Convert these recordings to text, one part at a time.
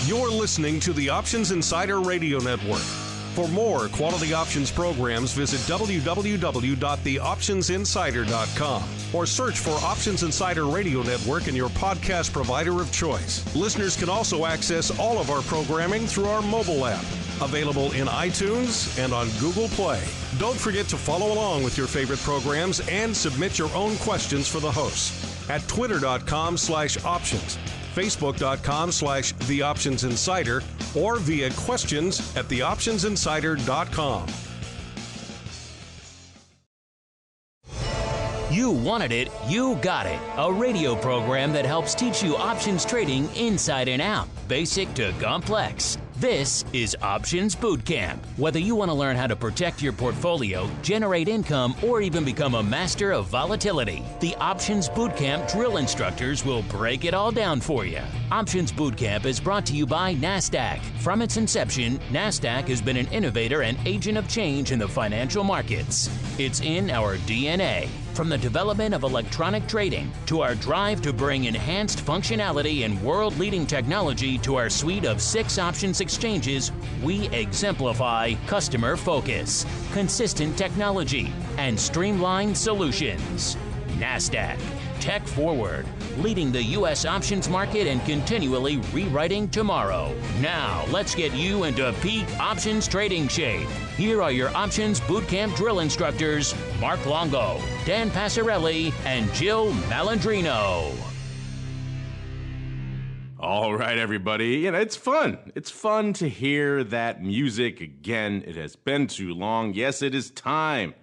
You're listening to the Options Insider Radio Network. For more quality options programs, visit www.theoptionsinsider.com or search for Options Insider Radio Network in your podcast provider of choice. Listeners can also access all of our programming through our mobile app, available in iTunes and on Google Play. Don't forget to follow along with your favorite programs and submit your own questions for the hosts at twitter.com/options. Facebook.com/TheOptionsInsider or via questions at TheOptionsInsider.com. You wanted it, you got it. A radio program that helps teach you options trading inside and out, basic to complex. This is Options Bootcamp. Whether you want to learn how to protect your portfolio, generate income, or even become a master of volatility, the Options Bootcamp drill instructors will break it all down for you. Options Bootcamp is brought to you by NASDAQ. From its inception, NASDAQ has been an innovator and agent of change in the financial markets. It's in our DNA. From the development of electronic trading to our drive to bring enhanced functionality and world-leading technology to our suite of 6 options exchanges, we exemplify customer focus, consistent technology, and streamlined solutions. NASDAQ, tech forward, leading the U.S. options market and continually rewriting tomorrow. Now, let's get you into peak options trading shape. Here are your Options Bootcamp drill instructors, Mark Longo, Dan Passarelli, and Jill Malandrino. All right, everybody. It's fun. It's fun to hear that music again. It has been too long. Yes, it is time.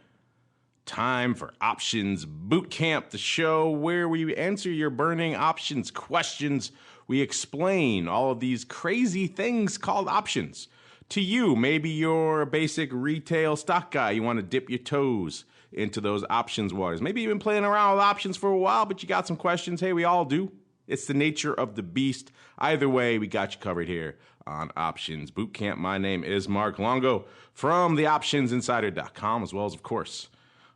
Time for Options Bootcamp, the show where we answer your burning options questions. We explain all of these crazy things called options to you. Maybe you're a basic retail stock guy. You want to dip your toes into those options waters. Maybe you've been playing around with options for a while, but you got some questions. Hey, we all do. It's the nature of the beast. Either way, we got you covered here on Options Bootcamp. My name is Mark Longo from theoptionsinsider.com, as well as, of course,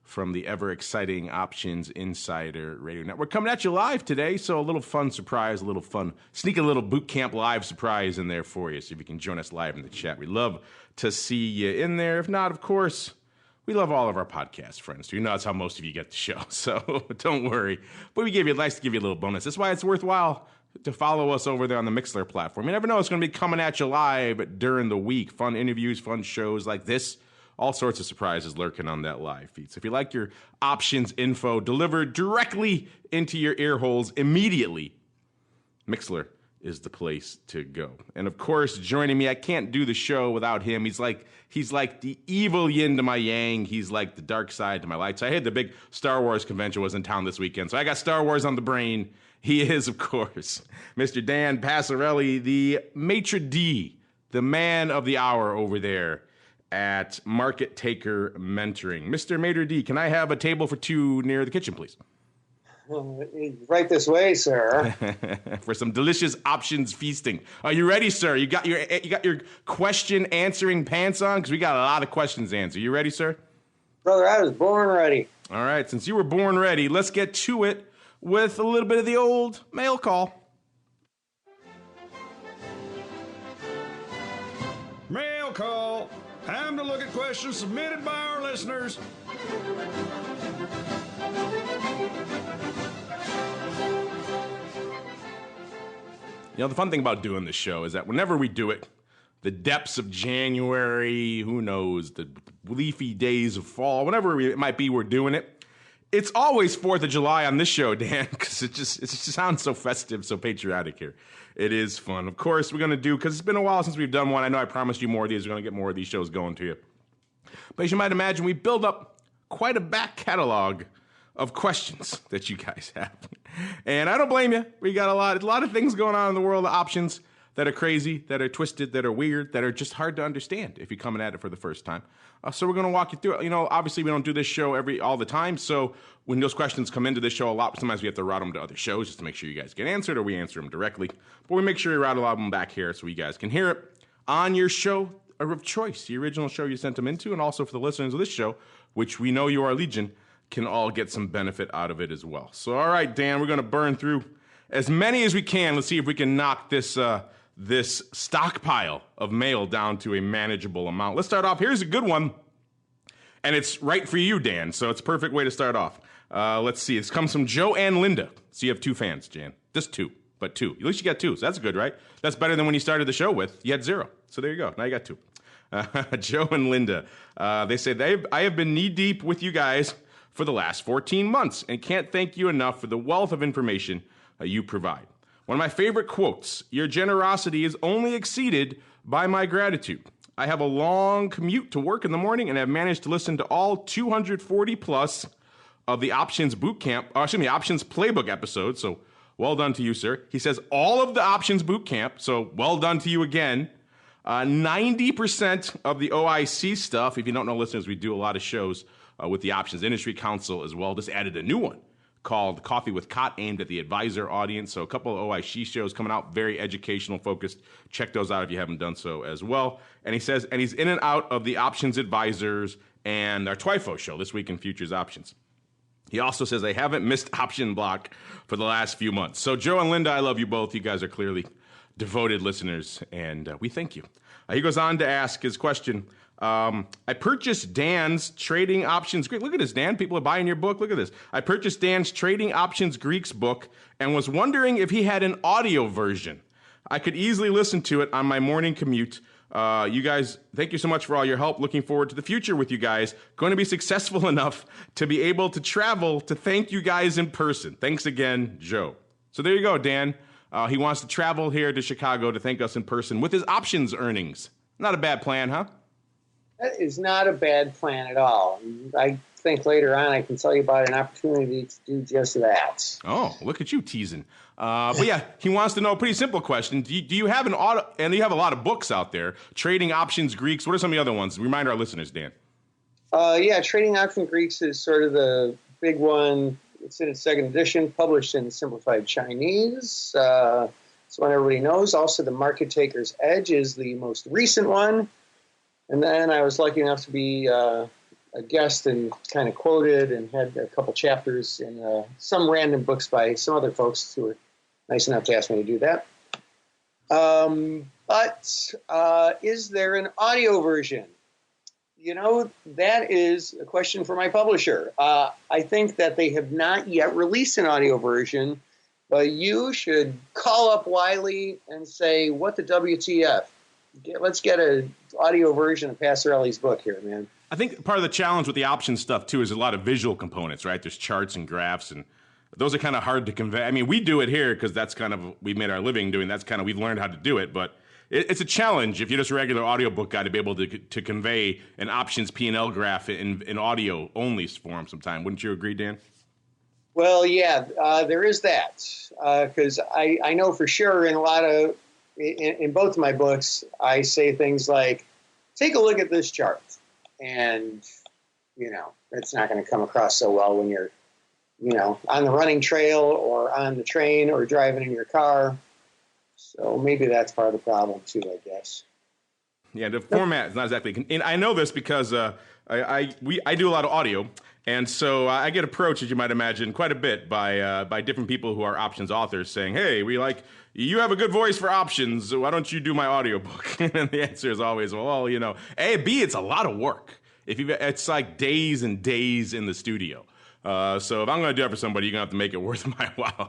from the ever-exciting Options Insider Radio Network. Coming at you live today, so a little fun surprise, sneak a little Bootcamp live surprise in there for you, so if you can join us live in the chat. We'd love to see you in there. If not, of course, we love all of our podcast friends, too. You know that's how most of you get the show, so don't worry. But we like to give you a little bonus. That's why it's worthwhile to follow us over there on the Mixlr platform. You never know, it's going to be coming at you live during the week. Fun interviews, fun shows like this. All sorts of surprises lurking on that live feed. So if you like your options info delivered directly into your ear holes immediately, Mixlr is the place to go. And of course, joining me, I can't do the show without him. He's like the evil yin to my yang. He's like the dark side to my light. So I had the big Star Wars convention was in town this weekend. So I got Star Wars on the brain. He is, of course, Mr. Dan Passarelli, the maitre d', the man of the hour over there at Market Taker Mentoring. Mr. Maitre D, can I have a table for 2 near the kitchen, please? Right this way, sir. For some delicious options feasting. Are you ready, sir? You got your question answering pants on? Because we got a lot of questions to answer. You ready, sir? Brother, I was born ready. All right, since you were born ready, let's get to it with a little bit of the old mail call. Mail call. Time to look at questions submitted by our listeners. You know, the fun thing about doing this show is that whenever we do it, the depths of January, who knows, the leafy days of fall, whenever it might be we're doing it, it's always 4th of July on this show, Dan, because it just sounds so festive, so patriotic here. It is fun. Of course, we're going to do, because it's been a while since we've done one. I know I promised you more of these. We're going to get more of these shows going to you. But as you might imagine, we build up quite a back catalog of questions that you guys have. And I don't blame you. We got a lot of things going on in the world of options that are crazy, that are twisted, that are weird, that are just hard to understand if you're coming at it for the first time. So we're going to walk you through it. You know, obviously we don't do this show all the time. So when those questions come into this show a lot, sometimes we have to route them to other shows just to make sure you guys get answered, or we answer them directly. But we make sure we route a lot of them back here so you guys can hear it on your show of choice, the original show you sent them into, and also for the listeners of this show, which we know you are legion, can all get some benefit out of it as well. So, all right, Dan, we're going to burn through as many as we can. Let's see if we can knock this this stockpile of mail down to a manageable amount. Let's start off. Here's a good one. And it's right for you, Dan, so it's a perfect way to start off. Let's see. This comes from Joe and Linda. So you have two fans, Jan. Just two, but two. At least you got two, so that's good, right? That's better than when you started the show with. You had zero. So there you go. Now you got two. Joe and Linda. They say, I have been knee-deep with you guys for the last 14 months and can't thank you enough for the wealth of information you provide. One of my favorite quotes, your generosity is only exceeded by my gratitude. I have a long commute to work in the morning and have managed to listen to all 240 plus of the Options Options Playbook episodes. So well done to you, sir. He says all of the Options Bootcamp. So well done to you again. 90% of the OIC stuff. If you don't know, listeners, we do a lot of shows with the Options Industry Council as well. Just added a new one called Coffee with Cot, aimed at the advisor audience. So a couple of OIC shows coming out, very educational focused. Check those out if you haven't done so as well. And he says, and he's in and out of the Options Advisors and our TWIFO show, This Week in Futures Options. He also says, I haven't missed Option Block for the last few months. So Joe and Linda, I love you both. You guys are clearly devoted listeners, and we thank you. He goes on to ask his question. I purchased Dan's Trading Options Greek. Look at this, Dan. People are buying your book. Look at this. I purchased Dan's Trading Options Greeks book and was wondering if he had an audio version. I could easily listen to it on my morning commute. You guys, thank you so much for all your help. Looking forward to the future with you guys. Going to be successful enough to be able to travel to thank you guys in person. Thanks again, Joe. So there you go, Dan. He wants to travel here to Chicago to thank us in person with his options earnings. Not a bad plan, huh? That is not a bad plan at all. I think later on I can tell you about an opportunity to do just that. Oh, look at you teasing. But yeah, he wants to know a pretty simple question. Do you have an auto, and you have a lot of books out there, Trading Options Greeks. What are some of the other ones? Remind our listeners, Dan. Yeah, Trading Options Greeks is sort of the big one. It's in its second edition, published in simplified Chinese. It's one everybody knows. Also, The Market Taker's Edge is the most recent one. And then I was lucky enough to be a guest and kind of quoted and had a couple chapters in some random books by some other folks who were nice enough to ask me to do that. But is there an audio version? You know, that is a question for my publisher. I think that they have not yet released an audio version, but you should call up Wiley and say, what the WTF? Let's get an audio version of Passarelli's book here, man. I think part of the challenge with the options stuff, too, is a lot of visual components, right? There's charts and graphs, and those are kind of hard to convey. I mean, we do it here because that's kind of, we made our living doing, that's kind of, we've learned how to do it, but it's a challenge if you're just a regular audiobook guy to be able to convey an options P&L graph in audio only form sometime. Wouldn't you agree, Dan? Well, yeah, there is that, because I know for sure in both of my books, I say things like, take a look at this chart. And, you know, it's not going to come across so well when you're, you know, on the running trail or on the train or driving in your car. So maybe that's part of the problem, too, I guess. Yeah, the format is not exactly. And I know this because I do a lot of audio. And so I get approached, as you might imagine, quite a bit by different people who are options authors saying, hey, you have a good voice for options, so why don't you do my audiobook? And the answer is always, well, you know, A, B, it's a lot of work. It's like days and days in the studio. So if I'm going to do it for somebody, you're going to have to make it worth my while.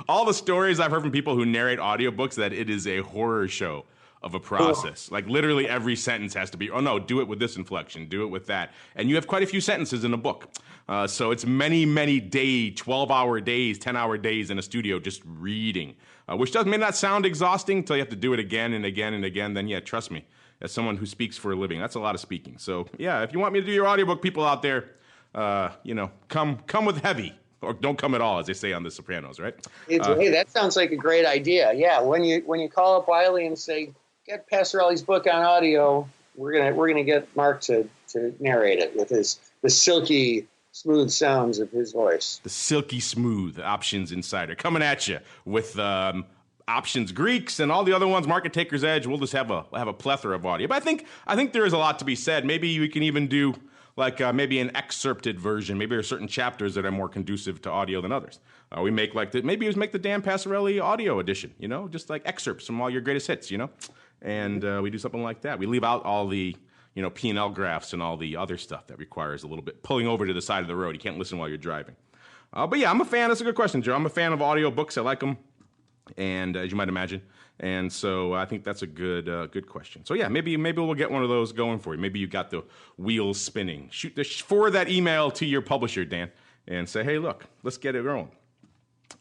All the stories I've heard from people who narrate audiobooks, that it is a horror show of a process. Like literally every sentence has to be, oh no, do it with this inflection, do it with that. And you have quite a few sentences in a book. So it's many, many 12-hour days, 10-hour days in a studio just reading, which may not sound exhausting until you have to do it again and again and again. Then yeah, trust me, as someone who speaks for a living, that's a lot of speaking. So yeah, if you want me to do your audiobook, people out there, you know, come with heavy. Or don't come at all, as they say on The Sopranos, right? Hey, that sounds like a great idea. Yeah, when you call up Wiley and say, get Passarelli's book on audio, we're gonna get Mark to narrate it with the silky smooth sounds of his voice. The silky smooth Options Insider coming at you with Options Greeks and all the other ones, Market Taker's Edge. We'll just have a plethora of audio. But I think there is a lot to be said. Maybe we can even do like maybe an excerpted version. Maybe there are certain chapters that are more conducive to audio than others. We make maybe make the Dan Passarelli audio edition, just like excerpts from all your greatest hits, and we do something like that. We leave out all the P&L graphs and all the other stuff that requires a little bit pulling over to the side of the road. You can't listen while you're driving. But yeah, I'm a fan. That's a good question, Joe. I'm a fan of audio books. I like them, and as you might imagine. And so I think that's a good question. So yeah, maybe we'll get one of those going for you. Maybe you got the wheels spinning. Forward that email to your publisher, Dan, and say, hey, look, let's get it going.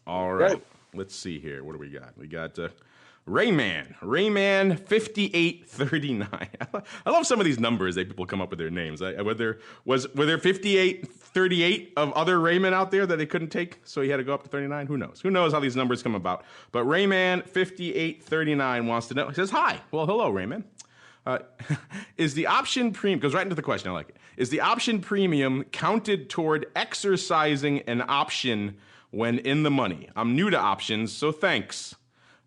All right. Let's see here. What do we got? We got Rayman 5839. I love some of these numbers that people come up with their names. Were there 5838 of other Rayman out there that they couldn't take, so he had to go up to 39? Who knows? Who knows how these numbers come about? But Rayman 5839 wants to know. He says, hi. Well, hello, Rayman. Is the option premium, goes right into the question, I like it. Is the option premium counted toward exercising an option when in the money? I'm new to options, so thanks.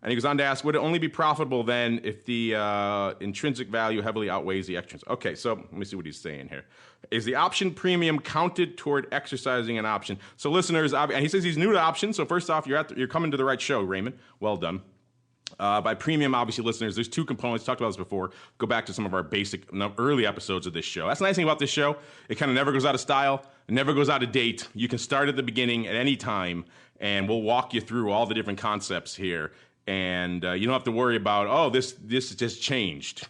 And he goes on to ask, would it only be profitable then if the intrinsic value heavily outweighs the extrinsic? Okay, so let me see what he's saying here. Is the option premium counted toward exercising an option? So listeners, and he says he's new to options, so first off, you're coming to the right show, Raymond. Well done. By premium, obviously, listeners, there's two components. Talked about this before. Go back to some of our early episodes of this show. That's the nice thing about this show. It kind of never goes out of style. It never goes out of date. You can start at the beginning at any time, and we'll walk you through all the different concepts here. And you don't have to worry about, this just changed.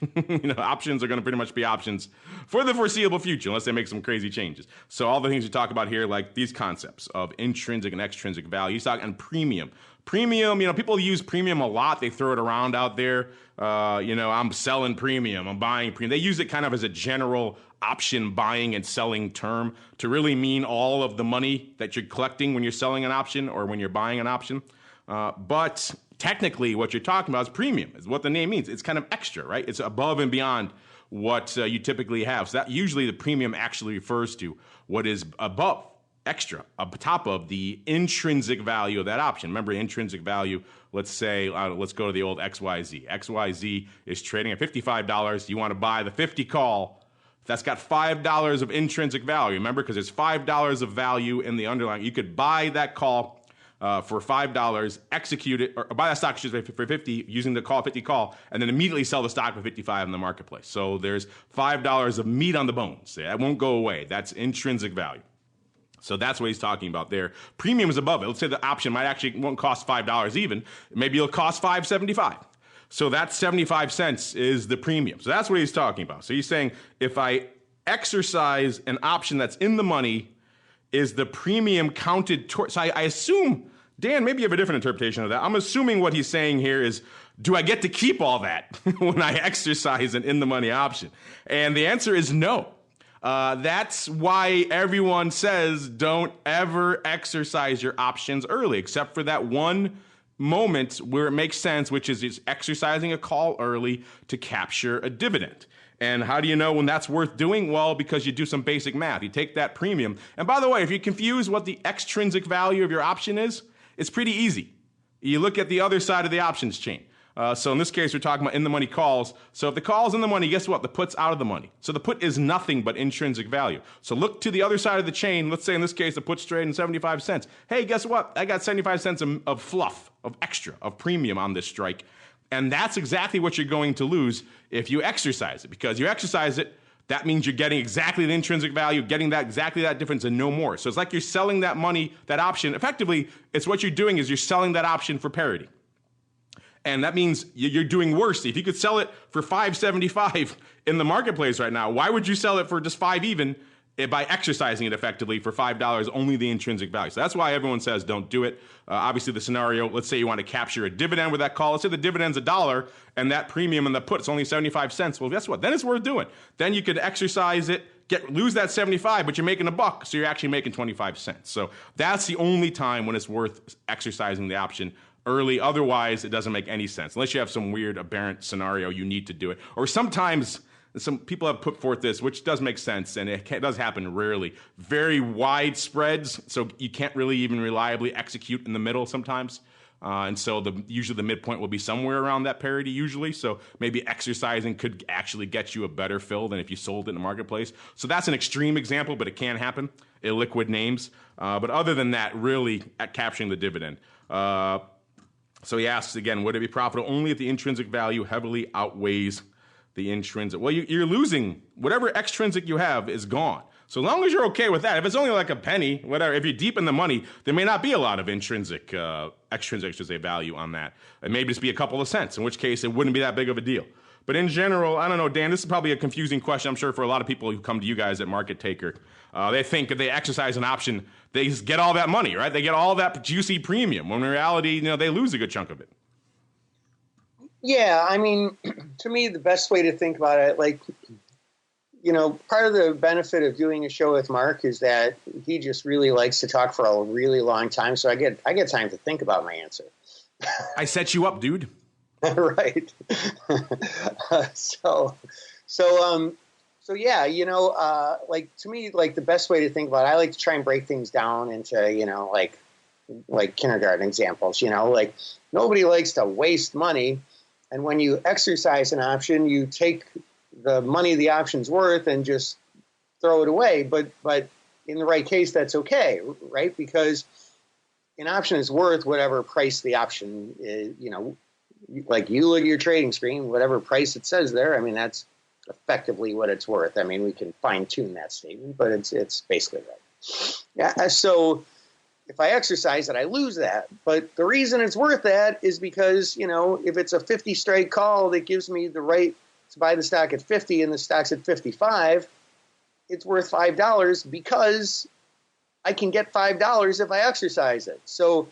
Options are going to pretty much be options for the foreseeable future, unless they make some crazy changes. So all the things we talk about here, like these concepts of intrinsic and extrinsic value, you talk, and premium. Premium, people use premium a lot. They throw it around out there. I'm selling premium. I'm buying premium. They use it kind of as a general option buying and selling term to really mean all of the money that you're collecting when you're selling an option or when you're buying an option. But technically, what you're talking about is premium, is what the name means. It's kind of extra, right? It's above and beyond what you typically have. So that usually the premium actually refers to what is above, extra, up top of the intrinsic value of that option. Remember, intrinsic value, let's say, let's go to the old XYZ. XYZ is trading at $55. You want to buy the 50 call. That's got $5 of intrinsic value. Remember, because there's $5 of value in the underlying. You could buy that call for $5, execute it, or buy that stock for 50 using the 50 call, and then immediately sell the stock for 55 in the marketplace. So there's $5 of meat on the bones. That won't go away. That's intrinsic value. So that's what he's talking about there. Premium is above it. Let's say the option won't cost $5 even. Maybe it'll cost $5.75. So that 75 cents is the premium. So that's what he's talking about. So he's saying if I exercise an option that's in the money, is the premium counted towards? So I assume, Dan, maybe you have a different interpretation of that. I'm assuming what he's saying here is, do I get to keep all that when I exercise an in-the-money option? And the answer is no. That's why everyone says don't ever exercise your options early, except for that one moment where it makes sense, which is exercising a call early to capture a dividend. And how do you know when that's worth doing? Well, because you do some basic math. You take that premium. And by the way, if you confuse what the extrinsic value of your option is, it's pretty easy. You look at the other side of the options chain. So in this case, we're talking about in-the-money calls. So if the call's in the money, guess what? The put's out of the money. So the put is nothing but intrinsic value. So look to the other side of the chain. Let's say in this case, the put's trading 75 cents. Hey, guess what? I got 75 cents of fluff, of extra, of premium on this strike. And that's exactly what you're going to lose if you exercise it. Because you exercise it, that means you're getting exactly the intrinsic value, getting exactly that difference and no more. So it's like you're selling that money, that option. Effectively, it's what you're doing is you're selling that option for parity. And that means you're doing worse. If you could sell it for $5.75 in the marketplace right now, why would you sell it for just $5 even by exercising it effectively for $5, only the intrinsic value? So that's why everyone says don't do it. Obviously, the scenario, let's say you want to capture a dividend with that call. Let's say the dividend's $1 and that premium in the put's only 75 cents. Well, guess what? Then it's worth doing. Then you could exercise it, lose that 75, but you're making $1, so you're actually making 25 cents. So that's the only time when it's worth exercising the option early. Otherwise, it doesn't make any sense. Unless you have some weird aberrant scenario, you need to do it. Or sometimes some people have put forth this, which does make sense, and it does happen rarely. Very wide spreads, so you can't really even reliably execute in the middle sometimes. And so usually the midpoint will be somewhere around that parity usually. So maybe exercising could actually get you a better fill than if you sold it in the marketplace. So that's an extreme example, but it can happen. Illiquid names. But other than that, really at capturing the dividend. So he asks again, would it be profitable only if the intrinsic value heavily outweighs the intrinsic? Well, you're losing whatever extrinsic you have is gone. So long as you're okay with that, if it's only like a penny, whatever, if you're deep in the money, there may not be a lot of extrinsic, I should say, value on that. It may just be a couple of cents, in which case it wouldn't be that big of a deal. But in general, I don't know, Dan, this is probably a confusing question, I'm sure, for a lot of people who come to you guys at Market Taker. They think if they exercise an option, they just get all that money, right? They get all that juicy premium, when in reality, they lose a good chunk of it. Yeah, I mean, to me, the best way to think about it, part of the benefit of doing a show with Mark is that he just really likes to talk for a really long time. So I get time to think about my answer. I set you up, dude. Right. So yeah, to me, the best way to think about it, I like to try and break things down into, like kindergarten examples, nobody likes to waste money. And when you exercise an option, you take the money the option's worth and just throw it away. But in the right case, that's okay, right? Because an option is worth whatever price the option is, like you look at your trading screen, whatever price it says there, I mean, that's effectively what it's worth. I mean, we can fine tune that statement, but it's basically right. Yeah. So if I exercise it, I lose that. But the reason it's worth that is because, if it's a 50 strike call that gives me the right to buy the stock at 50 and the stock's at 55, it's worth $5 because I can get $5 if I exercise it. So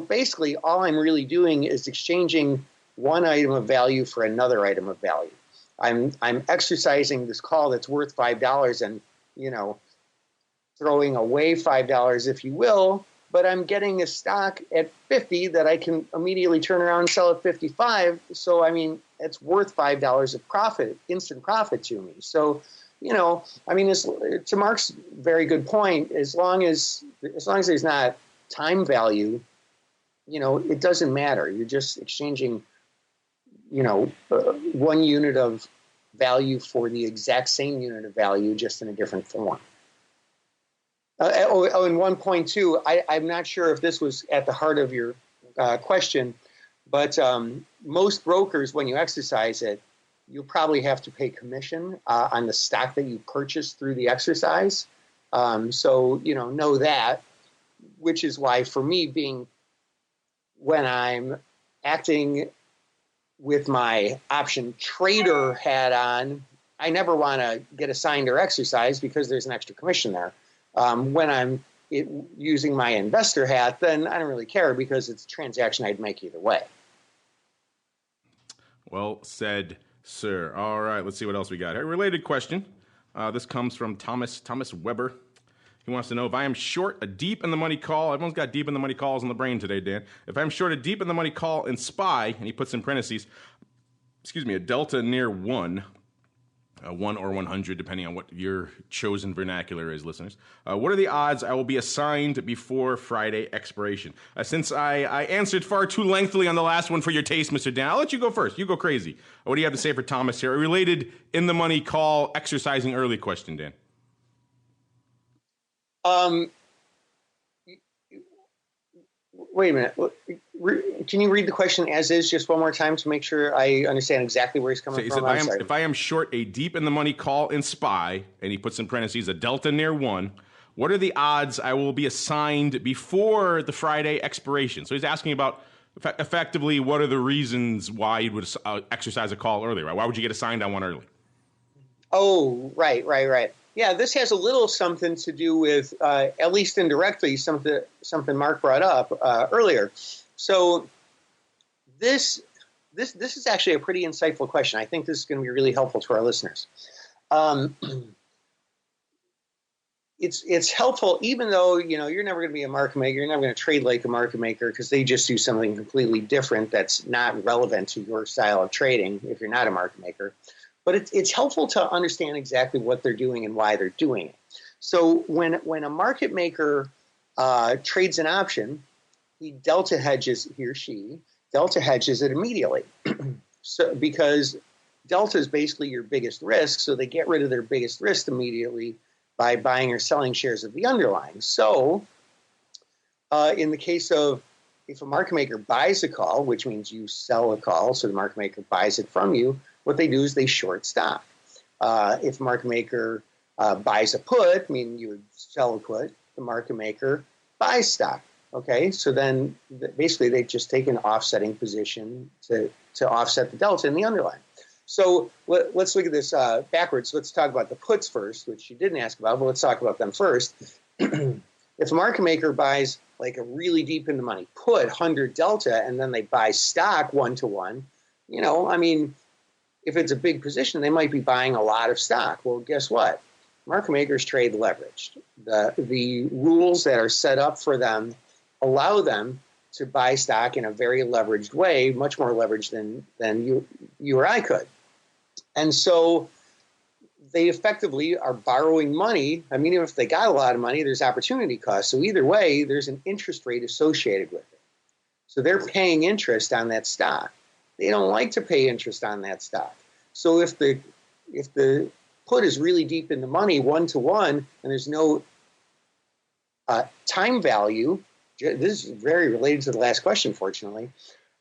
basically all I'm really doing is exchanging one item of value for another item of value. I'm exercising this call that's worth $5 and, throwing away $5, if you will, but I'm getting a stock at 50 that I can immediately turn around and sell at 55. So, I mean, it's worth $5 of profit, instant profit to me. So, to Mark's very good point, as long as there's not time value, it doesn't matter. You're just exchanging, one unit of value for the exact same unit of value, just in a different form. And one point too, I'm not sure if this was at the heart of your question, but most brokers, when you exercise it, you'll probably have to pay commission on the stock that you purchase through the exercise. So, know that, which is why for me when I'm acting with my option trader hat on, I never want to get assigned or exercise because there's an extra commission there. When I'm using my investor hat, then I don't really care because it's a transaction I'd make either way. Well said, sir. All right, let's see what else we got here. Related question. This comes from Thomas Weber. He wants to know if I am short a deep in the money call. Everyone's got deep in the money calls in the brain today, Dan. If I'm short a deep in the money call in SPY, and he puts in parentheses, a delta near 1 or 100, depending on what your chosen vernacular is, listeners. What are the odds I will be assigned before Friday expiration? Since I answered far too lengthily on the last one for your taste, Mr. Dan, I'll let you go first. You go crazy. What do you have to say for Thomas here? A related in the money call exercising early question, Dan. Wait a minute. Can you read the question as is just one more time to make sure I understand exactly where he's coming from? If I am short a deep in the money call in SPY, and he puts in parentheses a delta near 1, what are the odds I will be assigned before the Friday expiration? So he's asking about effectively what are the reasons why you would exercise a call early, right? Why would you get assigned on one early? Oh, right. Yeah, this has a little something to do with, at least indirectly, something Mark brought up earlier. So this is actually a pretty insightful question. I think this is going to be really helpful to our listeners. It's helpful, even though you're never going to be a market maker, you're never going to trade like a market maker because they just do something completely different that's not relevant to your style of trading if you're not a market maker. But it's helpful to understand exactly what they're doing and why they're doing it. So when a market maker trades an option, he delta hedges, he or she delta hedges it immediately. So because delta is basically your biggest risk, so they get rid of their biggest risk immediately by buying or selling shares of the underlying. So in the case of if a market maker buys a call, which means you sell a call, so the market maker buys it from you, what they do is they short stock. If a market maker buys a put, meaning you would sell a put, the market maker buys stock. Okay, so then basically they just take an offsetting position to offset the delta in the underlying. So let's look at this backwards. Let's talk about the puts first, which you didn't ask about, but let's talk about them first. If a market maker buys like a really deep in the money put 100 delta and then they buy stock 1-to-1, if it's a big position, they might be buying a lot of stock. Well, guess what? Market makers trade leveraged. The rules that are set up for them allow them to buy stock in a very leveraged way, much more leveraged than you or I could. And so they effectively are borrowing money. Even if they got a lot of money, there's opportunity cost. So either way, there's an interest rate associated with it. So they're paying interest on that stock. They don't like to pay interest on that stock. So if the put is really deep in the money, 1-to-1, and there's no time value, this is very related to the last question, fortunately,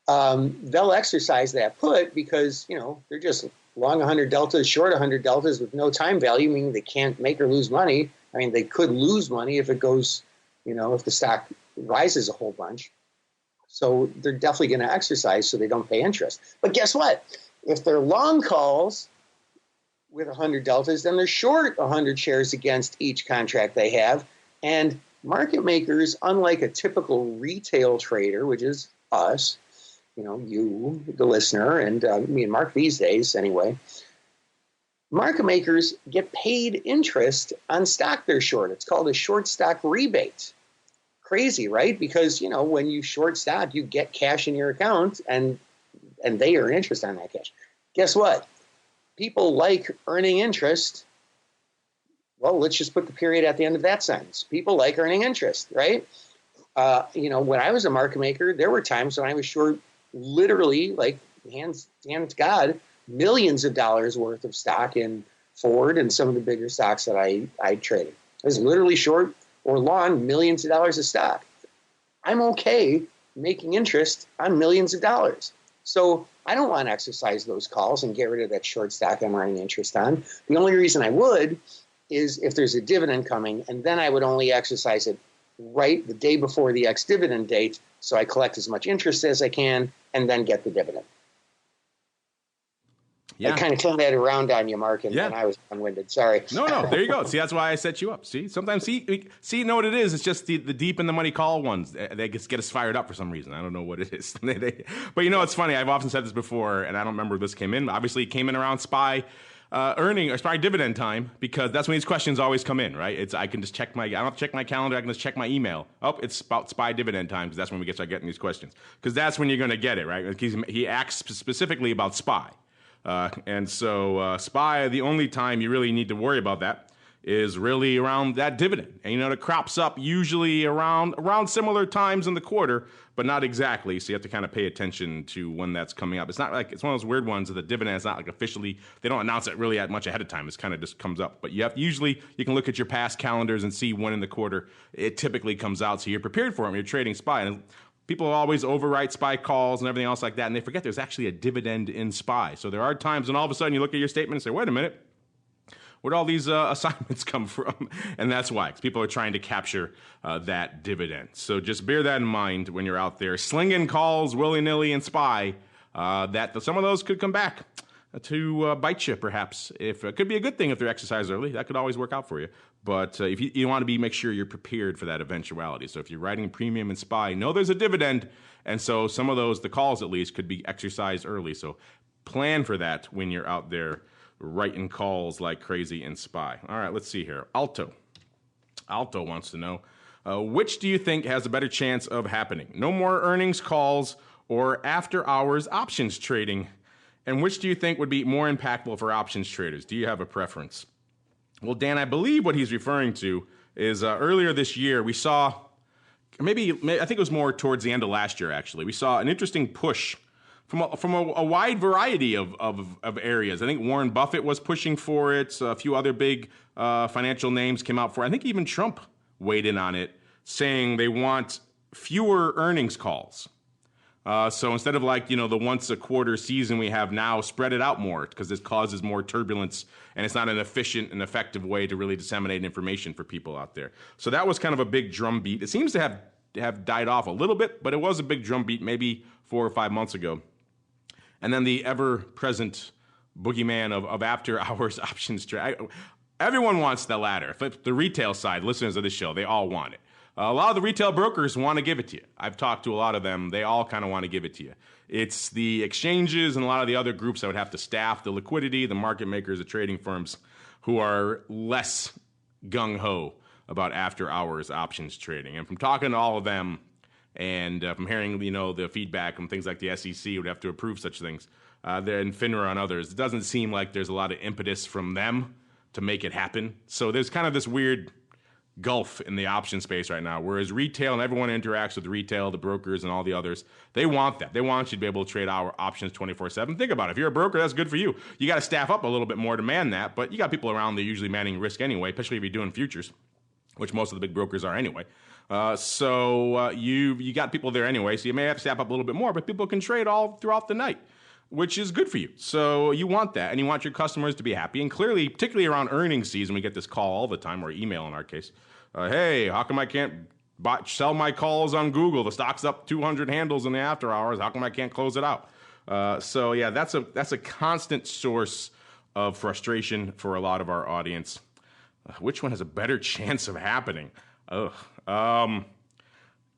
they'll exercise that put because, they're just long 100 deltas, short 100 deltas with no time value, meaning they can't make or lose money. They could lose money if it goes, if the stock rises a whole bunch. So they're definitely going to exercise so they don't pay interest. But guess what? If they're long calls with 100 deltas, then they're short 100 shares against each contract they have. And market makers, unlike a typical retail trader, which is us, you, the listener, and me and Mark these days anyway, market makers get paid interest on stock they're short. It's called a short stock rebate. Crazy, right? Because, when you short stock, you get cash in your account and they earn interest on that cash. Guess what? People like earning interest. Well, let's just put the period at the end of that sentence. People like earning interest, right? When I was a market maker, there were times when I was short literally, like hands to God, millions of dollars worth of stock in Ford and some of the bigger stocks that I traded. I was literally short or long millions of dollars of stock. I'm okay making interest on millions of dollars. So I don't want to exercise those calls and get rid of that short stock I'm earning interest on. The only reason I would is if there's a dividend coming, and then I would only exercise it right the day before the ex-dividend date, so I collect as much interest as I can and then get the dividend. Yeah. I kind of turned that around on you, Mark, and I was long-winded. Sorry. No, there you go. See, that's why I set you up. See, sometimes, you know what it is? It's just the deep in the money call ones. They get us fired up for some reason. I don't know what it is. But it's funny. I've often said this before, and I don't remember this came in. Obviously, it came in around SPY earning or SPY dividend time, because that's when these questions always come in, right? I can just check I don't have to check my calendar. I can just check my email. Oh, it's about SPY dividend time, because that's when we start getting these questions. Because that's when you're going to get it, right? He asks specifically about SPY. And so SPY, the only time you really need to worry about that is really around that dividend. And, it crops up usually around similar times in the quarter, but not exactly. So you have to kind of pay attention to when that's coming up. It's not like, it's one of those weird ones that the dividend is not like officially, they don't announce it really that much ahead of time. It's kind of just comes up. But you can look at your past calendars and see when in the quarter it typically comes out. So you're prepared for it when you're trading SPY. And people always overwrite SPY calls and everything else like that, and they forget there's actually a dividend in SPY. So there are times when all of a sudden you look at your statement and say, wait a minute, where'd all these assignments come from? And that's why, because people are trying to capture that dividend. So just bear that in mind when you're out there slinging calls willy-nilly in SPY, that some of those could come back to bite you, perhaps. If it could be a good thing if they're exercised early. That could always work out for you. But if you want to make sure you're prepared for that eventuality. So if you're writing premium in SPY, know there's a dividend. And so some of those, the calls at least, could be exercised early. So plan for that when you're out there writing calls like crazy in SPY. All right, let's see here. Alto wants to know, which do you think has a better chance of happening? No more earnings calls or after-hours options trading? And which do you think would be more impactful for options traders? Do you have a preference? Well, Dan, I believe what he's referring to is earlier this year, we saw maybe I think it was more towards the end of last year, actually. We saw an interesting push from a wide variety of areas. I think Warren Buffett was pushing for it. A few other big financial names came out for it. I think even Trump weighed in on it, saying they want fewer earnings calls. So instead of the once a quarter season we have now, spread it out more because this causes more turbulence and it's not an efficient and effective way to really disseminate information for people out there. So that was kind of a big drumbeat. It seems to have died off a little bit, but it was a big drumbeat maybe 4 or 5 months ago. And then the ever-present boogeyman of after-hours options trading. Everyone wants the latter. The retail side, listeners of this show, they all want it. A lot of the retail brokers want to give it to you. I've talked to a lot of them. They all kind of want to give it to you. It's the exchanges and a lot of the other groups that would have to staff the liquidity, the market makers, the trading firms who are less gung-ho about after-hours options trading. And from talking to all of them and from hearing, the feedback from things like the SEC would have to approve such things, and FINRA and others, it doesn't seem like there's a lot of impetus from them to make it happen. So there's kind of this weird gulf in the option space right now, whereas retail and everyone interacts with retail, the brokers and all the others, they want that. They want you to be able to trade our options 24/7. Think about it. If you're a broker, that's good for you. You got to staff up a little bit more to man that, but you got people around that are usually manning risk anyway, especially if you're doing futures, which most of the big brokers are anyway. So you got people there anyway, so you may have to staff up a little bit more, but people can trade all throughout the night, which is good for you. So you want that, and you want your customers to be happy. And clearly, particularly around earnings season, we get this call all the time, or email in our case. Hey, how come I can't sell my calls on Google? The stock's up 200 handles in the after hours. How come I can't close it out? So yeah, that's a constant source of frustration for a lot of our audience. Which one has a better chance of happening? I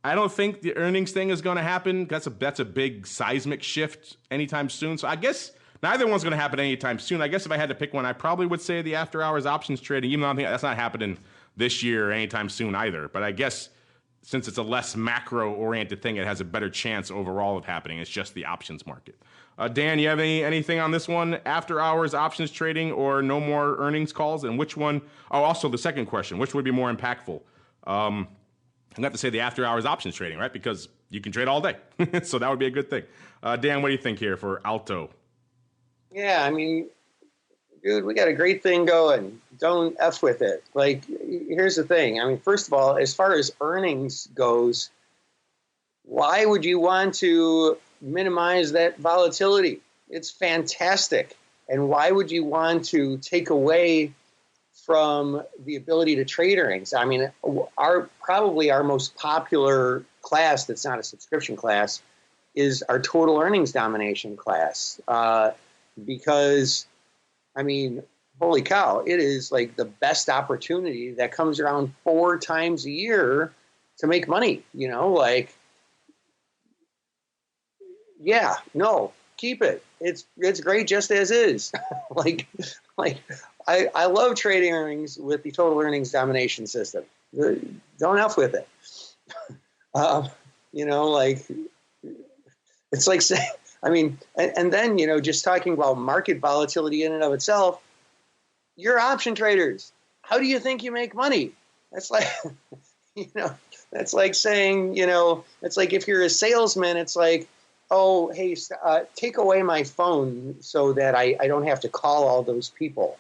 don't think the earnings thing is going to happen. That's a big seismic shift anytime soon. So I guess neither one's going to happen anytime soon. I guess if I had to pick one, I probably would say the after hours options trading, even though I think that's not happening this year or anytime soon either. But I guess since it's a less macro-oriented thing, it has a better chance overall of happening. It's just the options market. Dan, you have anything on this one? After hours options trading or no more earnings calls? And which one? Oh, also the second question, which would be more impactful? I'm going to have to say the after hours options trading, right? Because you can trade all day. So that would be a good thing. Dan, what do you think here for Alto? Yeah, I mean, dude, we got a great thing going. Don't F with it. Here's the thing. I mean, first of all, as far as earnings goes, why would you want to minimize that volatility? It's fantastic. And why would you want to take away from the ability to trade earnings? I mean, probably our most popular class that's not a subscription class is our total earnings domination class. Because, I mean, holy cow, it is like the best opportunity that comes around 4 times a year to make money, yeah, no, keep it. It's great just as is. I love trading earnings with the total earnings domination system. Don't F with it. It's like saying, I mean, and then, just talking about market volatility in and of itself, you're option traders. How do you think you make money? That's like, that's like saying, it's like if you're a salesman, it's like, oh, hey, take away my phone so that I don't have to call all those people.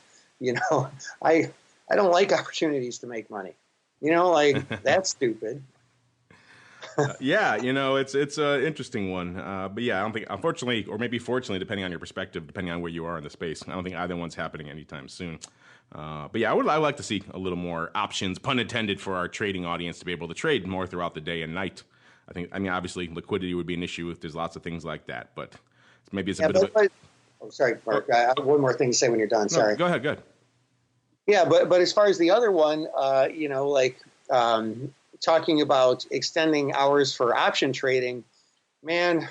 I don't like opportunities to make money. That's stupid. Yeah, it's an interesting one. But yeah, I don't think, unfortunately, or maybe fortunately, depending on your perspective, depending on where you are in the space, I don't think either one's happening anytime soon. But yeah, I'd like to see a little more options, pun intended, for our trading audience to be able to trade more throughout the day and night. I mean, obviously, liquidity would be an issue if there's lots of things like that, but maybe it's a bit of a... Oh, sorry, Mark. I have one more thing to say when you're done. Sorry. No, go ahead. Yeah, but as far as the other one, talking about extending hours for option trading, man,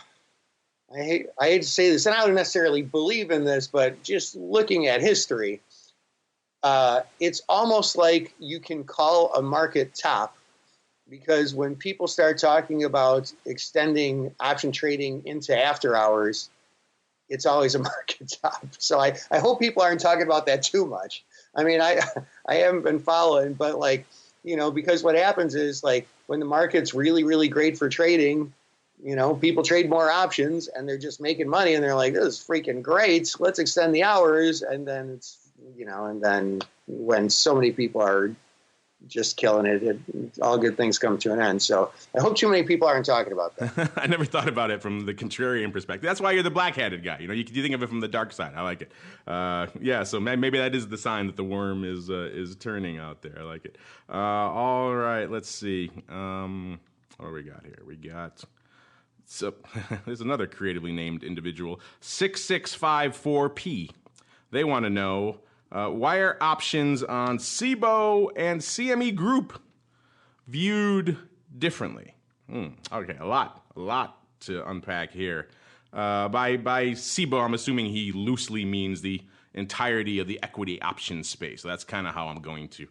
I hate to say this, and I don't necessarily believe in this, but just looking at history, it's almost like you can call a market top, because when people start talking about extending option trading into after hours, it's always a market top. So I hope people aren't talking about that too much. I mean, I haven't been following, but because what happens is when the market's really, really great for trading, people trade more options and they're just making money and they're like, this is freaking great. Let's extend the hours. And then it's, and then when so many people are just killing it, all good things come to an end. So I hope too many people aren't talking about that. I never thought about it from the contrarian perspective. That's why you're the black-hatted guy. You think of it from the dark side. I like it. So maybe that is the sign that the worm is turning out there. I like it. All right, let's see. What do we got here? So there's another creatively named individual, 6654P. They want to know, why are options on SIBO and CME Group viewed differently? Okay, a lot to unpack here. By SIBO, I'm assuming he loosely means the entirety of the equity option space. So that's kind of how I'm going to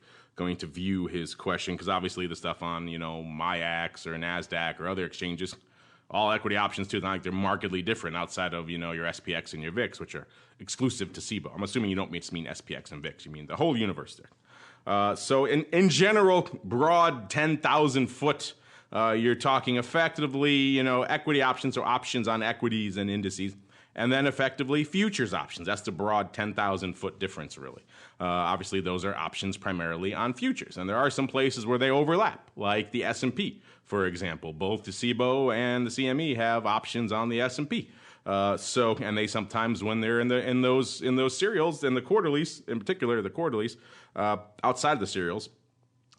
view his question, because obviously the stuff on MIAX or NASDAQ or other exchanges, all equity options too, they're markedly different outside of your SPX and your VIX, which are exclusive to SIBO. I'm assuming you don't just mean SPX and VIX, you mean the whole universe there. So in general, broad 10,000 foot, you're talking effectively equity options or options on equities and indices, and then effectively futures options. That's the broad 10,000 foot difference, really. Obviously, those are options primarily on futures, and there are some places where they overlap, like the S&P, for example. Both the SIBO and the CME have options on the S&P. And they sometimes, when they're in those serials and the quarterlies, in particular the quarterlies, outside of the serials,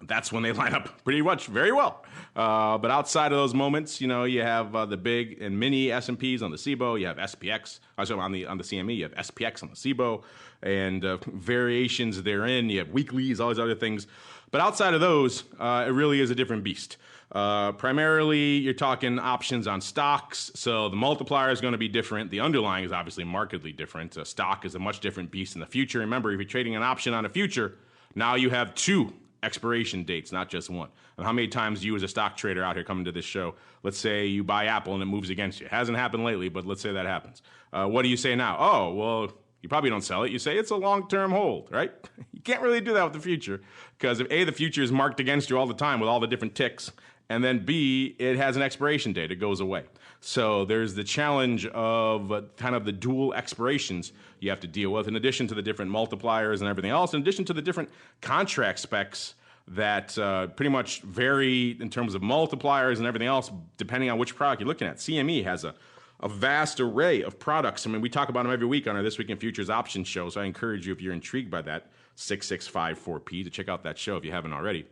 that's when they line up pretty much very well. But outside of those moments, you have the big and mini S&Ps on the SIBO. You have SPX. Also on the CME, you have SPX on the SIBO, and variations therein. You have weeklies, all these other things. But outside of those, it really is a different beast. Primarily, you're talking options on stocks, so the multiplier is going to be different. The underlying is obviously markedly different. A stock is a much different beast in the future. Remember, if you're trading an option on a future, now you have two expiration dates, not just one. And how many times you as a stock trader out here coming to this show, let's say you buy Apple and it moves against you. It hasn't happened lately, but let's say that happens. What do you say now? Oh, well, you probably don't sell it. You say it's a long-term hold, right? You can't really do that with the future, because if A, the future is marked against you all the time with all the different ticks, and then B, it has an expiration date. It goes away. So there's the challenge of kind of the dual expirations you have to deal with, in addition to the different multipliers and everything else, in addition to the different contract specs that pretty much vary in terms of multipliers and everything else, depending on which product you're looking at. CME has a vast array of products. I mean, we talk about them every week on our This Week in Futures Options show, so I encourage you, if you're intrigued by that, 6654P, to check out that show if you haven't already.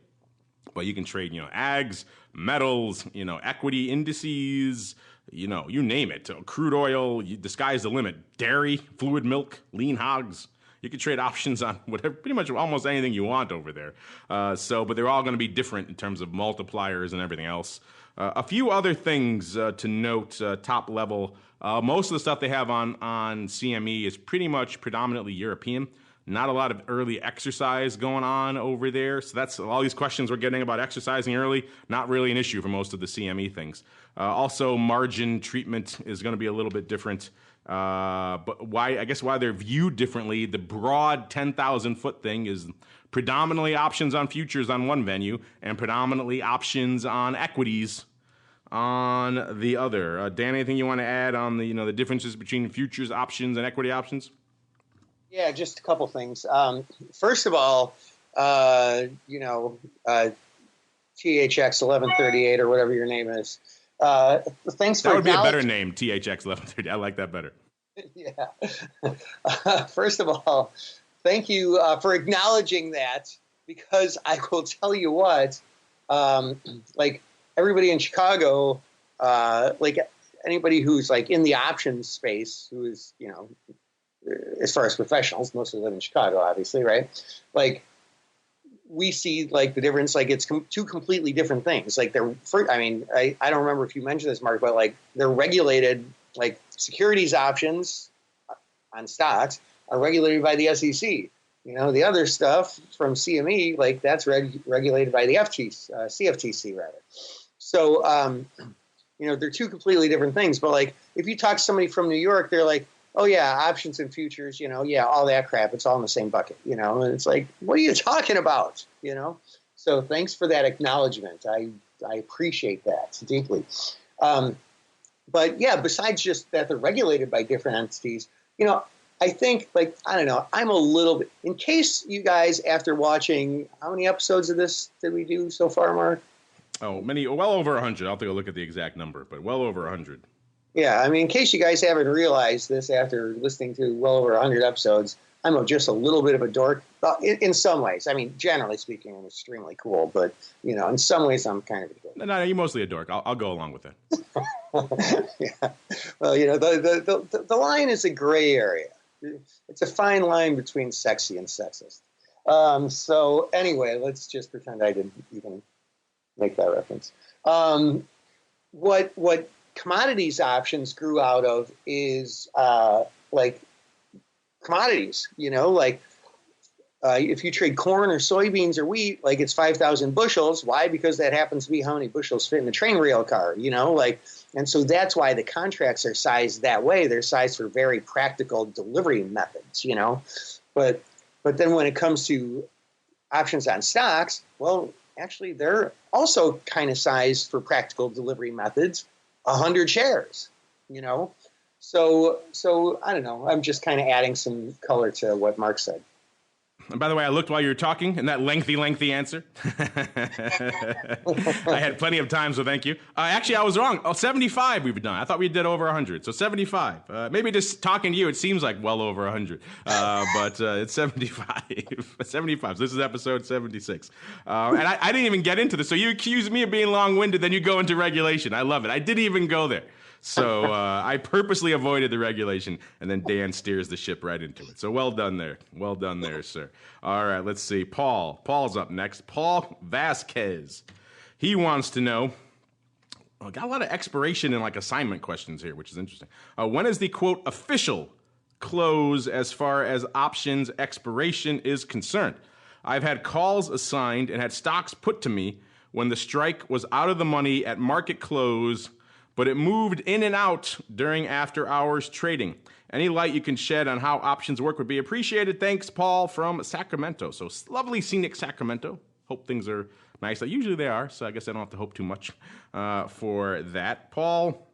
But you can trade, ags, metals, equity indices, you name it. Crude oil, the sky's the limit. Dairy, fluid milk, lean hogs. You can trade options on whatever, pretty much almost anything you want over there. But they're all going to be different in terms of multipliers and everything else. A few other things to note, top level. Most of the stuff they have on CME is pretty much predominantly European. Not a lot of early exercise going on over there. So that's all these questions we're getting about exercising early, not really an issue for most of the CME things. Also, margin treatment is going to be a little bit different. But why they're viewed differently, the broad 10,000 foot thing is predominantly options on futures on one venue and predominantly options on equities on the other. Dan, anything you want to add on the differences between futures options and equity options? Yeah, just a couple things. First of all, THX 1138 or whatever your name is. Thanks for that would be a better name, THX 1138. I like that better. Yeah. First of all, thank you for acknowledging that, because I will tell you what, like everybody in Chicago, like anybody who's like in the options space, who is, as far as professionals, most of them live in Chicago, obviously, right? Like, we see like the difference, like it's two completely different things. Like I don't remember if you mentioned this, Mark, but like they're regulated, like securities options on stocks are regulated by the SEC. The other stuff from CME, like that's regulated by the CFTC rather. So, they're two completely different things. But like, if you talk to somebody from New York, they're like, oh yeah, options and futures, all that crap, it's all in the same bucket, and it's like, what are you talking about, So thanks for that acknowledgement. I I appreciate that deeply. But yeah, besides just that they're regulated by different entities, I think, I don't know, I'm a little bit, in case you guys, after watching, how many episodes of this did we do so far, Mark? Oh, well over 100. I'll take a look at the exact number, but well over 100. Yeah, I mean, in case you guys haven't realized this after listening to well over 100 episodes, I'm just a little bit of a dork. In some ways. I mean, generally speaking, I'm extremely cool, but, in some ways I'm kind of a dork. No, you're mostly a dork. I'll go along with it. Yeah. Well, the line is a gray area. It's a fine line between sexy and sexist. So anyway, let's just pretend I didn't even make that reference. What commodities options grew out of is commodities, if you trade corn or soybeans or wheat, it's 5,000 bushels. Why? Because that happens to be how many bushels fit in the train rail car, and so that's why the contracts are sized that way. They're sized for very practical delivery methods, but then when it comes to options on stocks, well, actually they're also kind of sized for practical delivery methods, 100 shares, So I don't know. I'm just kind of adding some color to what Mark said. And by the way, I looked while you were talking, and that lengthy answer. I had plenty of time, so thank you. Actually, I was wrong. 75 we've done. I thought we did over 100, so 75. Maybe just talking to you, it seems like well over 100, but it's 75. 75. So this is episode 76. And I didn't even get into this, so you accuse me of being long-winded, then you go into regulation. I love it. I didn't even go there. So I purposely avoided the regulation, and then Dan steers the ship right into it. So well done there. Well done there, sir. All right, let's see. Paul's up next. Paul Vasquez. He wants to know, got a lot of expiration and assignment questions here, which is interesting. When is the, quote, official close as far as options expiration is concerned? I've had calls assigned and had stocks put to me when the strike was out of the money at market close, but it moved in and out during after-hours trading. Any light you can shed on how options work would be appreciated. Thanks, Paul from Sacramento. So lovely, scenic Sacramento. Hope things are nice. Usually they are, so I guess I don't have to hope too much for that. Paul,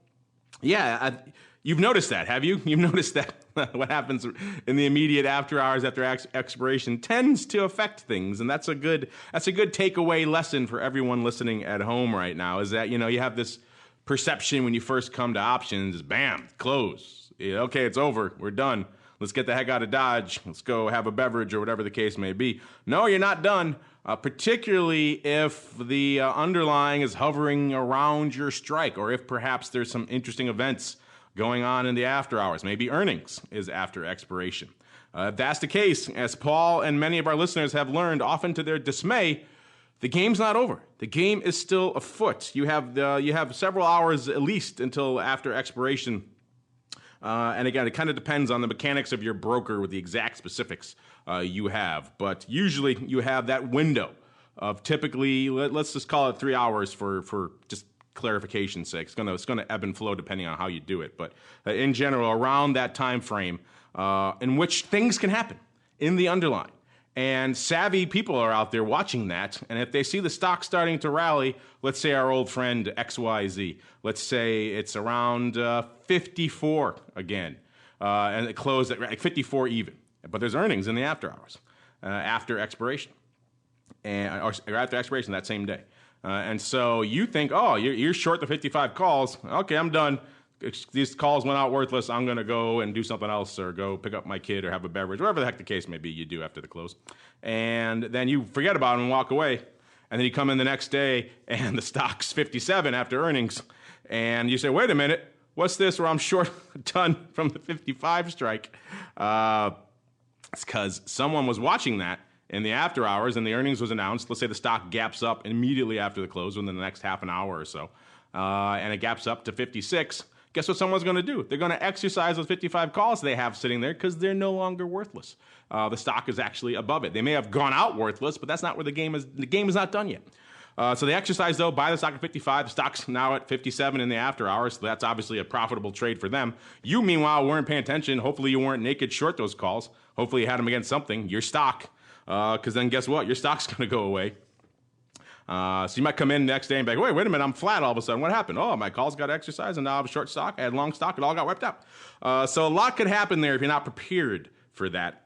you've noticed that, have you? You've noticed that what happens in the immediate after-hours after expiration tends to affect things, and that's a good takeaway lesson for everyone listening at home right now, is that, you have this perception when you first come to options is bam, close. Okay, it's over. We're done. Let's get the heck out of Dodge. Let's go have a beverage or whatever the case may be. No, you're not done, particularly if the underlying is hovering around your strike, or if perhaps there's some interesting events going on in the after hours. Maybe earnings is after expiration. If that's the case, as Paul and many of our listeners have learned, often to their dismay, the game's not over. The game is still afoot. You have several hours at least until after expiration. And again, it kind of depends on the mechanics of your broker with the exact specifics you have. But usually you have that window of typically, let's just call it 3 hours for just clarification's sake. It's gonna ebb and flow depending on how you do it. But in general, around that time frame in which things can happen in the underlying. And savvy people are out there watching that, and if they see the stock starting to rally, let's say our old friend XYZ, let's say it's around 54 again, and it closed at 54 even, but there's earnings in the after hours, after expiration, or after expiration that same day. And so you think, you're short the 55 calls, okay, I'm done. These calls went out worthless. I'm going to go and do something else, or go pick up my kid or have a beverage, whatever the heck the case may be you do after the close. And then you forget about it and walk away. And then you come in the next day and the stock's 57 after earnings. And you say, wait a minute, what's this where I'm short a ton from the 55 strike? It's because someone was watching that in the after hours and the earnings was announced. Let's say the stock gaps up immediately after the close within the next half an hour or so. And it gaps up to 56. Guess what someone's going to do? They're going to exercise those 55 calls they have sitting there because they're no longer worthless. The stock is actually above it. They may have gone out worthless, but that's not where the game is. The game is not done yet. So they exercise, though, buy the stock at 55. The stock's now at 57 in the after hours, so that's obviously a profitable trade for them. You, meanwhile, weren't paying attention. Hopefully you weren't naked short those calls. Hopefully you had them against something, your stock, because then guess what? Your stock's going to go away. So you might come in the next day and be like, wait a minute, I'm flat all of a sudden. What happened? Oh, my calls got exercised, and now I have short stock. I had long stock. It all got wiped out. So a lot could happen there if you're not prepared for that.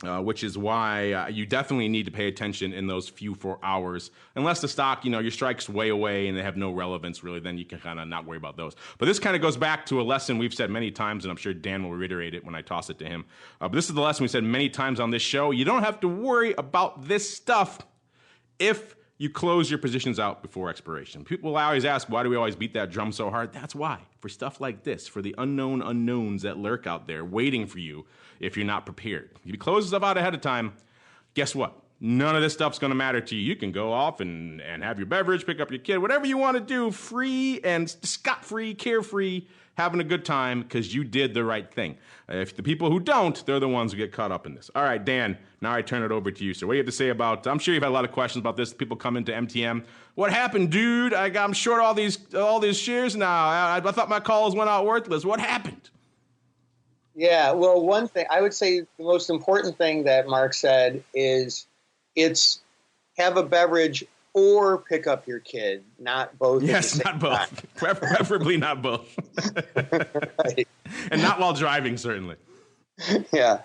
Which is why you definitely need to pay attention in those few 4 hours. Unless the stock, your strike's way away and they have no relevance really, then you can kind of not worry about those. But this kind of goes back to a lesson we've said many times, and I'm sure Dan will reiterate it when I toss it to him. But this is the lesson we said many times on this show. You don't have to worry about this stuff if you close your positions out before expiration. People will always ask, why do we always beat that drum so hard? That's why. For stuff like this, for the unknown unknowns that lurk out there waiting for you if you're not prepared. If you close stuff out ahead of time, guess what? None of this stuff's going to matter to you. You can go off and have your beverage, pick up your kid, whatever you want to do, free and scot-free, carefree, having a good time because you did the right thing. If the people who don't, they're the ones who get caught up in this. All right, Dan, now I turn it over to you. So what do you have to say about, I'm sure you've had a lot of questions about this. People come into MTM. What happened, dude? I'm short all these shares now. I thought my calls went out worthless. What happened? Yeah, well, one thing, I would say the most important thing that Mark said is it's have a beverage or pick up your kid, not both. Yes, not both. Preferably not both. Right. And not while driving, certainly. Yeah.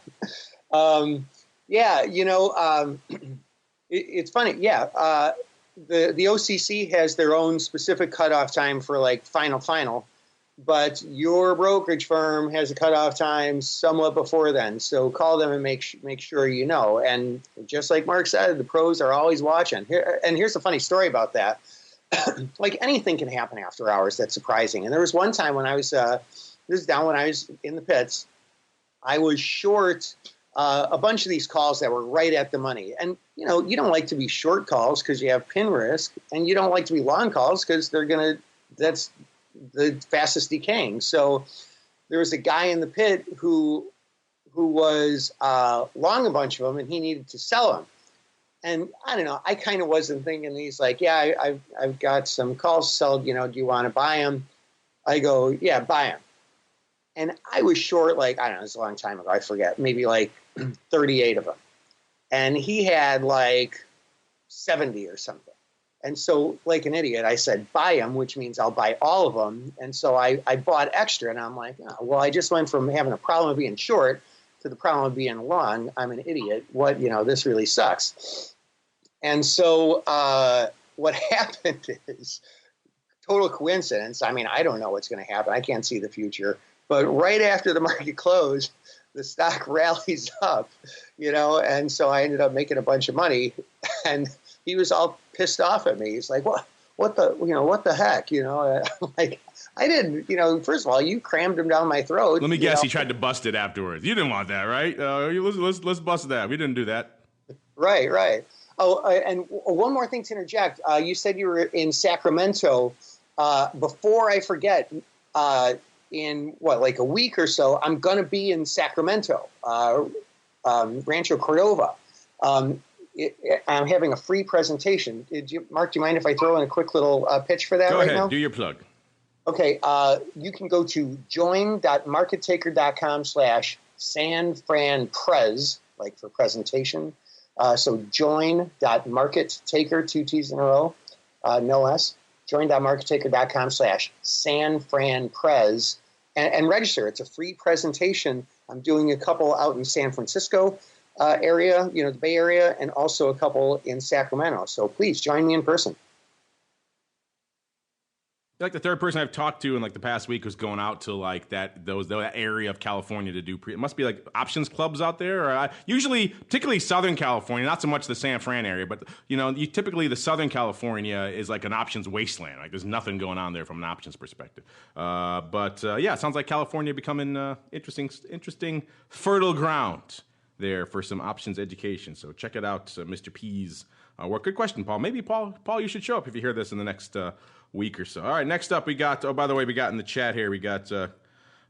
It's funny. Yeah. The OCC has their own specific cutoff time for like final, but your brokerage firm has a cutoff time somewhat before then. So call them and make sure you know. And just like Mark said, the pros are always watching. Here's a funny story about that. Like anything can happen after hours. That's surprising. And there was one time when I was, this is down when I was in the pits, I was short a bunch of these calls that were right at the money. And, you don't like to be short calls because you have pin risk, and you don't like to be long calls because that's the fastest decaying. So there was a guy in the pit who was long a bunch of them, and he needed to sell them. And I don't know, I kind of wasn't thinking, he's like, yeah, I've got some calls to sell, do you want to buy them? I go, yeah, buy them. And I was short, like, I don't know, it was a long time ago, I forget, maybe like 38 of them. And he had like 70 or something. And so, like an idiot, I said, buy them, which means I'll buy all of them. And so I bought extra, and I'm like, oh, well, I just went from having a problem of being short to the problem of being long. I'm an idiot. This really sucks. And so what happened is total coincidence. I mean, I don't know what's going to happen. I can't see the future. But right after the market closed, the stock rallies up, and so I ended up making a bunch of money. And he was all pissed off at me. He's like, what the heck? I'm like, I didn't, first of all, you crammed him down my throat. Let me guess, he tried to bust it afterwards. You didn't want that, right? Let's bust that. We didn't do that. Right. Oh, and one more thing to interject. You said you were in Sacramento. Before I forget, in like a week or so, I'm going to be in Sacramento, Rancho Cordova. I'm having a free presentation. Mark, do you mind if I throw in a quick little pitch for that? Go right ahead, now? do your plug. Okay, you can go to join.markettaker.com/SanFranPrez, like for presentation. So join.markettaker, 2 T's in a row, no S. Join.markettaker.com/SanFranPrez and register. It's a free presentation. I'm doing a couple out in San Francisco area, the Bay Area, and also a couple in Sacramento. So please join me in person. You're like the third person I've talked to in like the past week who's going out to like that area of California to do it must be like options clubs out there, or usually particularly Southern California, not so much the San Fran area, but you typically the Southern California is like an options wasteland. Like there's nothing going on there from an options perspective. But it sounds like California becoming interesting fertile ground there for some options education. So check it out, Mr. P's work. Good question, Paul. Maybe Paul, you should show up if you hear this in the next week or so. All right, next up we got, by the way, we got in the chat here, we got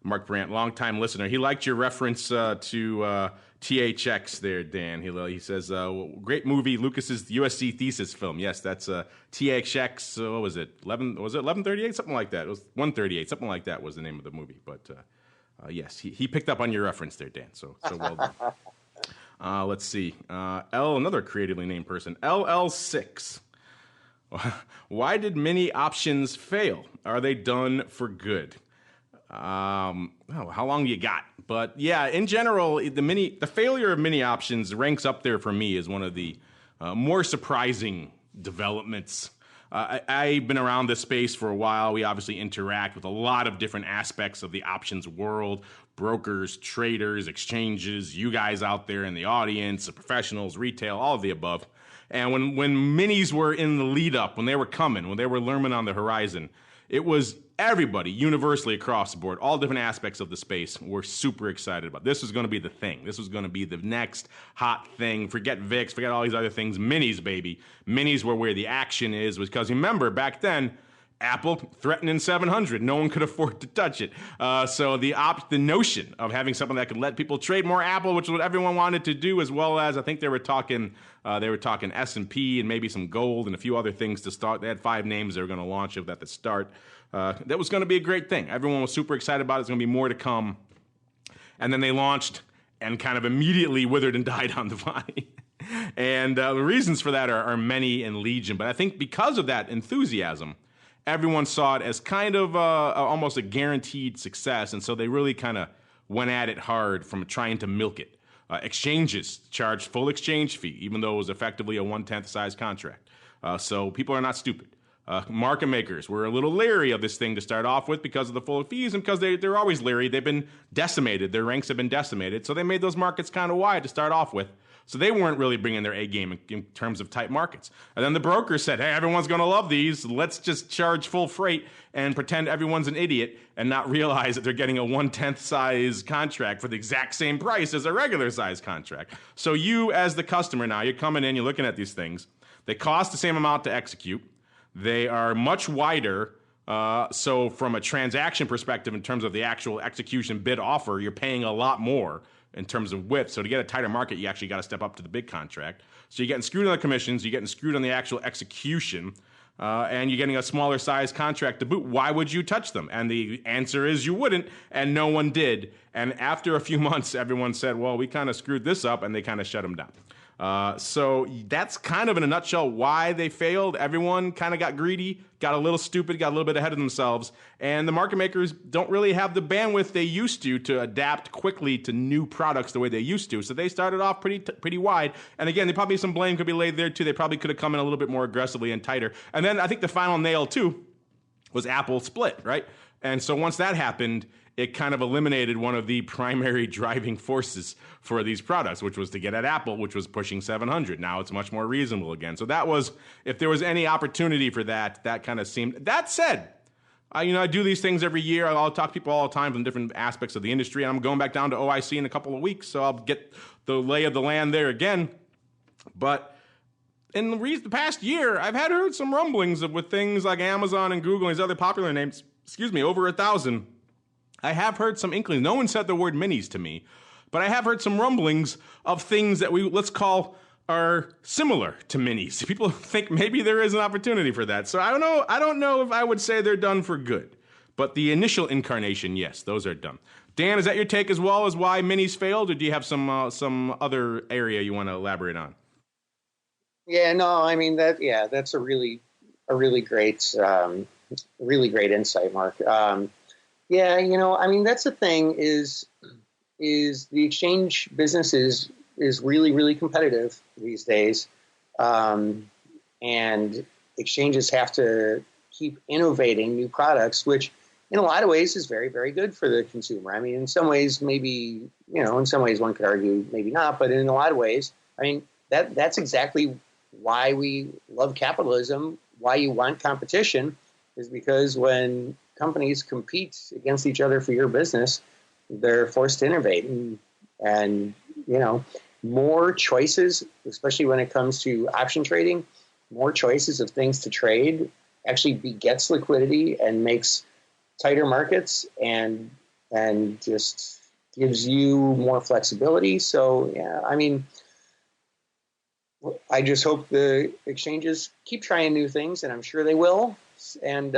Mark Brandt, longtime listener. He liked your reference to THX there, Dan. He says, great movie, Lucas's USC thesis film. Yes, that's THX, what was it, 1138? Something like that. It was 138, something like that was the name of the movie. But yes, he picked up on your reference there, Dan, so well done. Let's see. Another creatively named person, LL6. Why did mini options fail? Are they done for good? How long do you got? But yeah, in general, the failure of mini options ranks up there for me as one of the more surprising developments. I've been around this space for a while. We obviously interact with a lot of different aspects of the options world: brokers, traders, exchanges, you guys out there in the audience, the professionals, retail, all of the above. And when minis were in the lead up, when they were coming, when they were looming on the horizon, it was everybody universally across the board, all different aspects of the space were super excited about. This was going to be the thing. This was going to be the next hot thing. Forget VIX, forget all these other things. Minis, baby. Minis were where the action is, because remember, back then, Apple threatening 700. No one could afford to touch it. So the notion of having something that could let people trade more Apple, which is what everyone wanted to do, as well as I think they were talking S&P and maybe some gold and a few other things to start. They had 5 names they were going to launch at the start. That was going to be a great thing. Everyone was super excited about it. There's going to be more to come. And then they launched and kind of immediately withered and died on the vine. And the reasons for that are many and legion. But I think because of that enthusiasm, everyone saw it as kind of almost a guaranteed success. And so they really kind of went at it hard from trying to milk it. Exchanges charged full exchange fee, even though it was effectively a 1/10 size contract. So people are not stupid. Market makers were a little leery of this thing to start off with because of the full fees and because they're always leery. They've been decimated. Their ranks have been decimated. So they made those markets kind of wide to start off with. So they weren't really bringing their A game in terms of tight markets. And then the brokers said, hey, everyone's going to love these. Let's just charge full freight and pretend everyone's an idiot and not realize that they're getting a 1/10 size contract for the exact same price as a regular size contract. So you, as the customer now, you're coming in, you're looking at these things. They cost the same amount to execute. They are much wider. So from a transaction perspective, in terms of the actual execution bid offer, you're paying a lot more in terms of width. So to get a tighter market, you actually got to step up to the big contract. So you're getting screwed on the commissions, you're getting screwed on the actual execution, and you're getting a smaller size contract to boot. Why would you touch them? And the answer is you wouldn't, and no one did. And after a few months, everyone said, well, we kind of screwed this up, and they kind of shut them down. So that's kind of in a nutshell why they failed. Everyone kind of got greedy, got a little stupid, got a little bit ahead of themselves, and the market makers don't really have the bandwidth they used to adapt quickly to new products the way they used to. So they started off pretty wide. And again, probably some blame could be laid there too. They probably could have come in a little bit more aggressively and tighter. And then I think the final nail too was Apple split, right? And so once that happened, it kind of eliminated one of the primary driving forces for these products, which was to get at Apple, which was pushing 700. Now it's much more reasonable again. So that was, if there was any opportunity for that, that kind of seemed. That said, I do these things every year. I'll talk to people all the time from different aspects of the industry. And I'm going back down to OIC in a couple of weeks, so I'll get the lay of the land there again. But in the past year, I've heard some rumblings with things like Amazon and Google and these other popular names, over 1,000. I have heard some inklings. No one said the word minis to me, but I have heard some rumblings of things that let's call are similar to minis. People think maybe there is an opportunity for that. So I don't know if I would say they're done for good, but the initial incarnation, yes, those are done. Dan, is that your take as well as why minis failed, or do you have some other area you want to elaborate on? Yeah, no, I mean that's a really great insight, Mark. Yeah, I mean, that's the thing is the exchange business is really, really competitive these days. And exchanges have to keep innovating new products, which in a lot of ways is very, very good for the consumer. I mean, in some ways, maybe, in some ways one could argue maybe not, but in a lot of ways, I mean, that's exactly why we love capitalism, why you want competition, is because when companies compete against each other for your business, they're forced to innovate. And more choices, especially when it comes to option trading, more choices of things to trade actually begets liquidity and makes tighter markets and just gives you more flexibility. So, yeah, I mean, I just hope the exchanges keep trying new things, and I'm sure they will. And,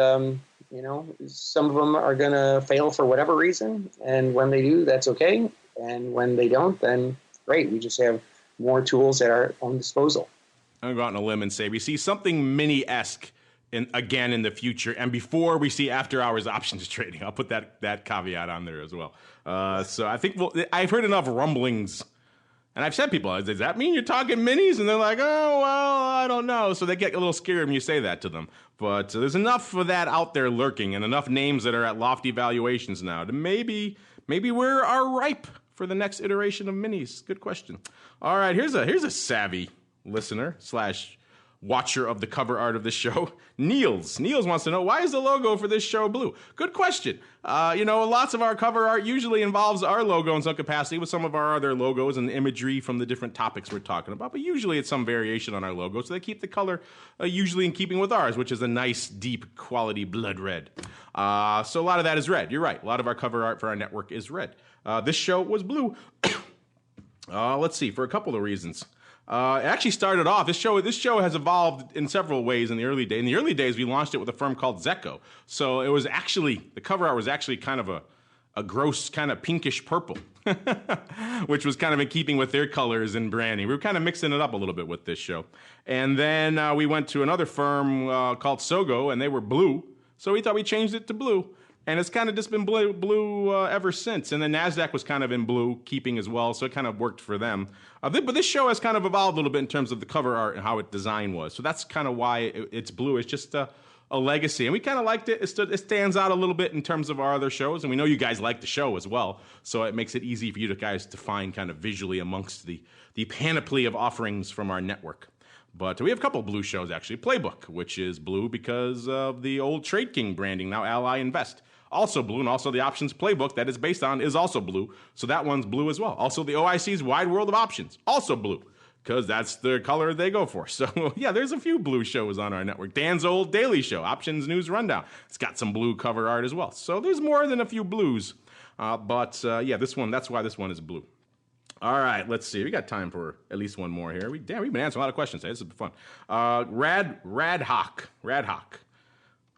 some of them are going to fail for whatever reason. And when they do, that's okay. And when they don't, then great. We just have more tools at our own disposal. I'm going to go out on a limb and say we see something mini-esque again in the future, and before we see after-hours options trading. I'll put that caveat on there as well. So I think I've heard enough rumblings, and I've said people, does that mean you're talking minis? And they're like, oh, well, I don't know. So they get a little scared when you say that to them. But there's enough of that out there lurking, and enough names that are at lofty valuations now to maybe we are ripe for the next iteration of minis. Good question. All right, here's a savvy listener / watcher of the cover art of this show. Niels wants to know, why is the logo for this show blue? Good question. Lots of our cover art usually involves our logo in some capacity with some of our other logos and imagery from the different topics we're talking about, but usually it's some variation on our logo, so they keep the color usually in keeping with ours, which is a nice, deep, quality blood red. So a lot of that is red. You're right. A lot of our cover art for our network is red. This show was blue. Let's see, for a couple of reasons. It actually started off, this show has evolved in several ways in the early days. In the early days, we launched it with a firm called Zecco. So it was actually, the cover art was actually kind of a gross kind of pinkish purple, which was kind of in keeping with their colors and branding. We were kind of mixing it up a little bit with this show. And then we went to another firm called Sogo, and they were blue. So we thought we changed it to blue. And it's kind of just been blue ever since. And then NASDAQ was kind of in blue, keeping as well, so it kind of worked for them. But this show has kind of evolved a little bit in terms of the cover art and how its design was. So that's kind of why it's blue. It's just a legacy. And we kind of liked it. It stands out a little bit in terms of our other shows. And we know you guys like the show as well. So it makes it easy for you guys to find kind of visually amongst the panoply of offerings from our network. But we have a couple of blue shows, actually. Playbook, which is blue because of the old Trade King branding, now Ally Invest. Also blue, and also the Options Playbook that is based on is also blue, so that one's blue as well. Also the OIC's Wide World of Options, also blue, because that's the color they go for. So yeah, there's a few blue shows on our network. Dan's old daily show, Options News Rundown, it's got some blue cover art as well. So there's more than a few blues, yeah, this one, that's why this one is blue. All right, let's see. We got time for at least one more here. We've been answering a lot of questions today. This has been fun. Radhawk.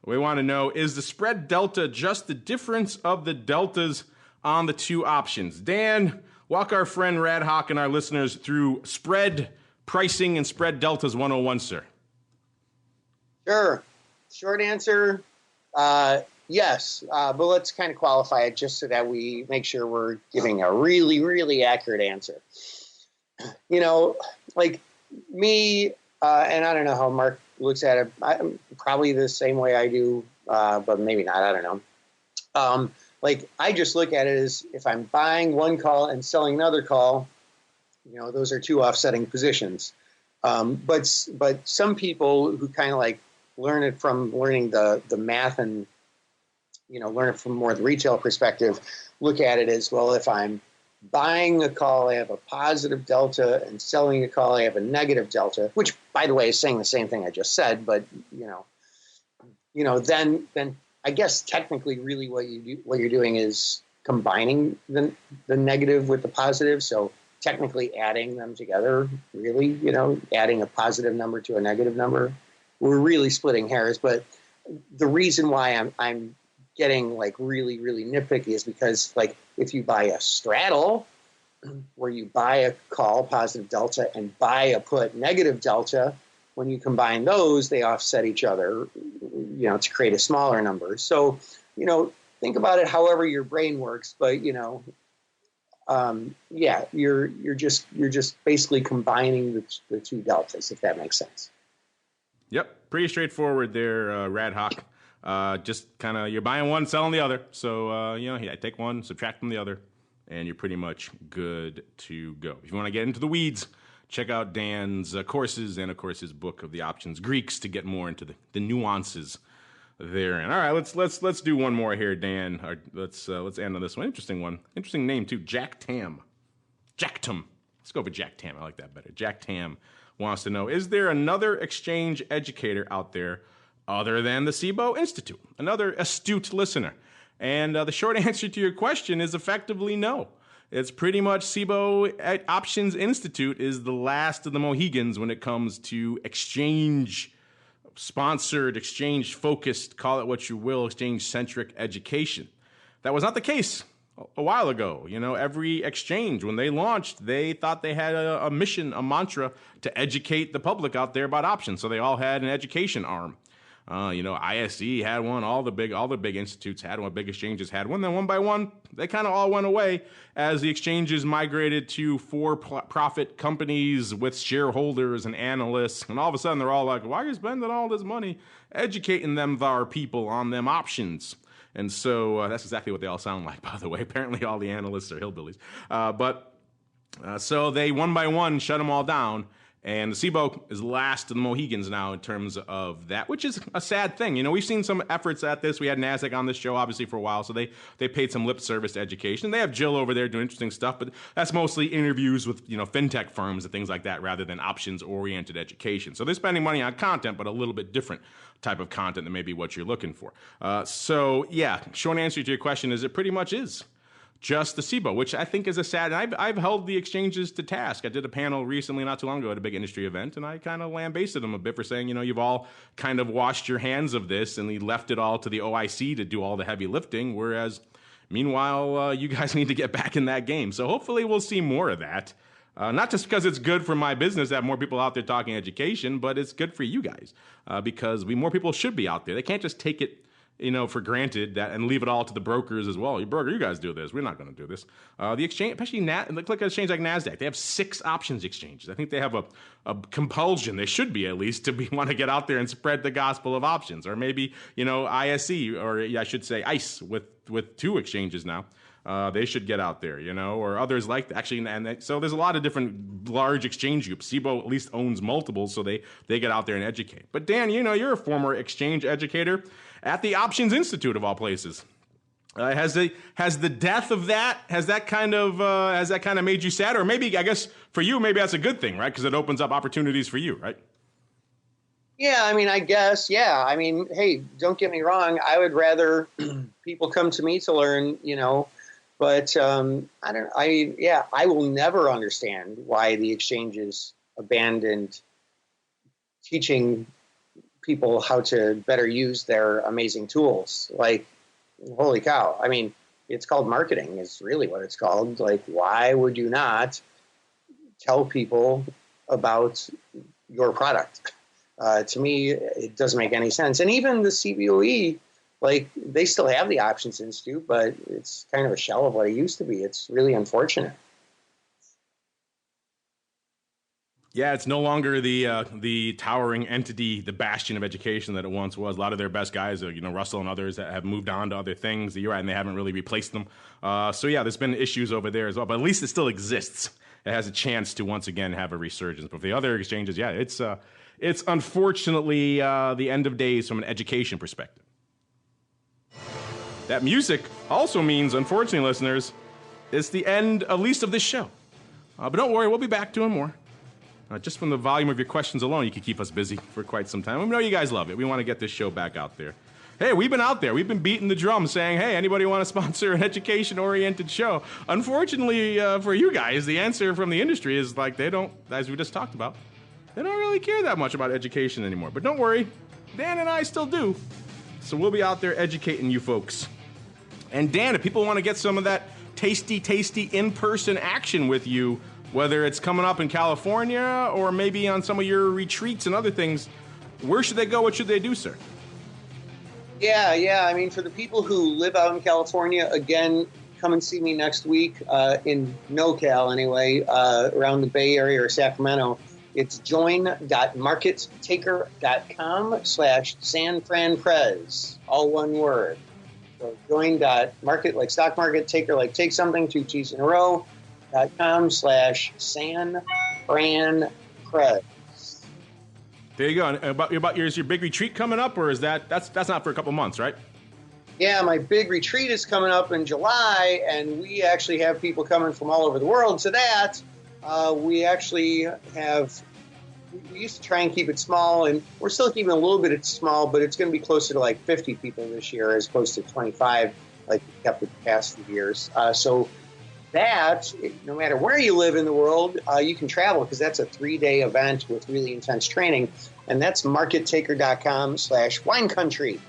We want to know, is the spread delta just the difference of the deltas on the two options? Dan, walk our friend Radhawk and our listeners through spread pricing and spread deltas 101, sir. Sure. Short answer, yes. But let's kind of qualify it just so that we make sure we're giving a really, really accurate answer. Like me, and I don't know how Mark looks at it, I'm probably the same way I do, but maybe not, I don't know. Like I just look at it as if I'm buying one call and selling another call, those are two offsetting positions. But some people who kind of like learn it from learning the math and, learn it from more the retail perspective, look at it as, well, if I'm buying a call, I have a positive delta, and selling a call, I have a negative delta, which, by the way, is saying the same thing I just said. But then I guess technically, really, what you're doing is combining the negative with the positive. So technically, adding them together, really, adding a positive number to a negative number. We're really splitting hairs, but the reason why I'm getting like really, really nitpicky is because like if you buy a straddle where you buy a call positive delta and buy a put negative delta, when you combine those, they offset each other, to create a smaller number. So, think about it however your brain works, but you're just basically combining the two deltas, if that makes sense. Yep, pretty straightforward there, Radhawk. Just kind of, you're buying one, selling the other. So, take one, subtract from the other, and you're pretty much good to go. If you want to get into the weeds, check out Dan's courses and, of course, his book of the Options Greeks to get more into the nuances therein. All right, let's do one more here, Dan. Let's end on this one. Interesting name, too. Jack Tam. Let's go for Jack Tam. I like that better. Jack Tam wants to know, is there another exchange educator out there other than the SIBO Institute? Another astute listener. And the short answer to your question is effectively no. It's pretty much SIBO Options Institute is the last of the Mohegans when it comes to exchange-sponsored, exchange-focused, call it what you will, exchange-centric education. That was not the case a while ago. Every exchange, when they launched, they thought they had a mission, a mantra to educate the public out there about options. So they all had an education arm. ISE had one, all the big institutes had one, big exchanges had one. Then one by one, they kind of all went away as the exchanges migrated to for-profit companies with shareholders and analysts. And all of a sudden, they're all like, why are you spending all this money educating them, our people, on them options? And so that's exactly what they all sound like, by the way. Apparently, all the analysts are hillbillies. So they, one by one, shut them all down. And the SIBO is last of the Mohegans now in terms of that, which is a sad thing. We've seen some efforts at this. We had NASDAQ on this show, obviously, for a while, so they paid some lip service to education. They have Jill over there doing interesting stuff, but that's mostly interviews with fintech firms and things like that rather than options-oriented education. So they're spending money on content, but a little bit different type of content than maybe what you're looking for. Short answer to your question is it pretty much is just the SIBO, which I think is a sad, and I've held the exchanges to task. I did a panel recently, not too long ago, at a big industry event, and I kind of lambasted them a bit for saying, you've all kind of washed your hands of this, and you left it all to the OIC to do all the heavy lifting, whereas, meanwhile, you guys need to get back in that game. So hopefully we'll see more of that. Not just because it's good for my business to have more people out there talking education, but it's good for you guys because more people should be out there. They can't just take it for granted that and leave it all to the brokers as well. You guys do this. We're not going to do this. The exchange, especially look at an exchange like NASDAQ. They have 6 options exchanges. I think they have a compulsion. They should be at least to want to get out there and spread the gospel of options. Or maybe ISE, or I should say ICE with 2 exchanges now. They should get out there, or others like that. Actually, so there's a lot of different large exchange groups. SIBO at least owns multiple, so they get out there and educate. But Dan, you're a former exchange educator at the Options Institute of all places. Has the death of that kind of made you sad, or maybe I guess for you maybe that's a good thing, right? Because it opens up opportunities for you, right? Yeah, I guess, yeah. Hey, don't get me wrong. I would rather people come to me to learn, but I will never understand why the exchanges abandoned teaching people how to better use their amazing tools. Like, holy cow. It's called marketing is really what it's called. Like, why would you not tell people about your product? To me, it doesn't make any sense. And even the CBOE, they still have the Options Institute, but it's kind of a shell of what it used to be. It's really unfortunate. Yeah, it's no longer the towering entity, the bastion of education that it once was. A lot of their best guys, Russell and others, that have moved on to other things. You're right, and they haven't really replaced them. There's been issues over there as well. But at least it still exists. It has a chance to once again have a resurgence. But for the other exchanges, it's unfortunately the end of days from an education perspective. That music also means, unfortunately, listeners, it's the end, at least, of this show. But don't worry, we'll be back doing more. Just from the volume of your questions alone, you can keep us busy for quite some time. We know you guys love it. We want to get this show back out there. Hey, we've been out there. We've been beating the drum saying, hey, anybody want to sponsor an education-oriented show? Unfortunately for you guys, the answer from the industry is they don't, as we just talked about, they don't really care that much about education anymore. But don't worry, Dan and I still do. So we'll be out there educating you folks. And Dan, if people want to get some of that tasty in-person action with you, whether it's coming up in California or maybe on some of your retreats and other things, where should they go? What should they do, sir? Yeah. For the people who live out in California, again, come and see me next week in NoCal anyway, around the Bay Area or Sacramento. It's join.markettaker.com/SanFranPrez, all one word. So join.market, like stock market, taker, like take something, 2 T's in a row, .com/SanFranPrez. There you go. And about your big retreat coming up, or is that's not for a couple months, right? Yeah, my big retreat is coming up in July, and we actually have people coming from all over the world to that. We actually we used to try and keep it small, and we're still keeping a little bit small, but it's going to be closer to 50 people this year as opposed to 25 like we kept it the past few years. So that, no matter where you live in the world, you can travel because that's a 3-day event with really intense training, and that's markettaker.com/winecountry.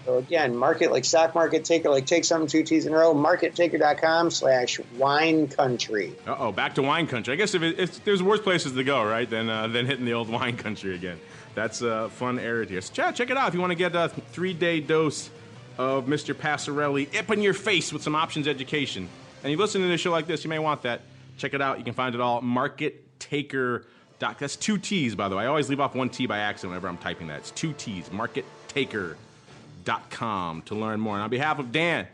So again, market like stock market, taker like take something 2 T's in a row, markettaker.com/wine country. Back to wine country. I guess if there's worse places to go, right, than hitting the old wine country again. That's a fun area here. So check it out if you want to get a 3-day dose of Mr. Passarelli up in your face with some options education. And you listen to a show like this, you may want that. Check it out. You can find it all markettaker.com. That's 2 T's, by the way. I always leave off 1 T by accident whenever I'm typing that. It's 2 T's, markettaker.com to learn more. And on behalf of Dan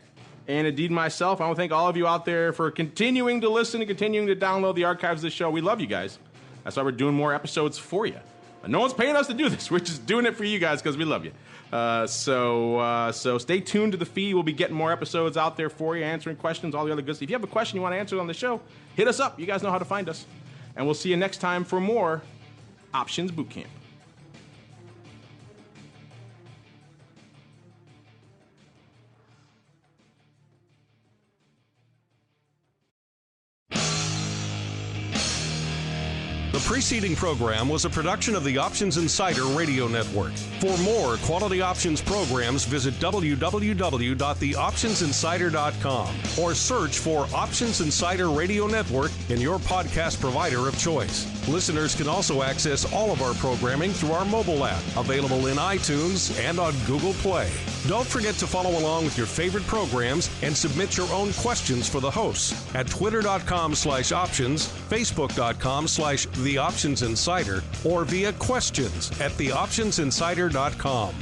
and indeed myself, I want to thank all of you out there for continuing to listen and continuing to download the archives of the show. We love you guys. That's why we're doing more episodes for you. No one's paying us to do this. We're just doing it for you guys because we love you. So stay tuned to the feed. We'll be getting more episodes out there for you, answering questions, all the other good stuff. If you have a question you want to answer on the show, hit us up. You guys know how to find us. And we'll see you next time for more Options Bootcamp. The preceding program was a production of the Options Insider Radio Network. For more quality options programs, visit www.theoptionsinsider.com or search for Options Insider Radio Network in your podcast provider of choice. Listeners can also access all of our programming through our mobile app, available in iTunes and on Google Play. Don't forget to follow along with your favorite programs and submit your own questions for the hosts at twitter.com/options, facebook.com/theoptionsinsider, or via questions at theoptionsinsider.com.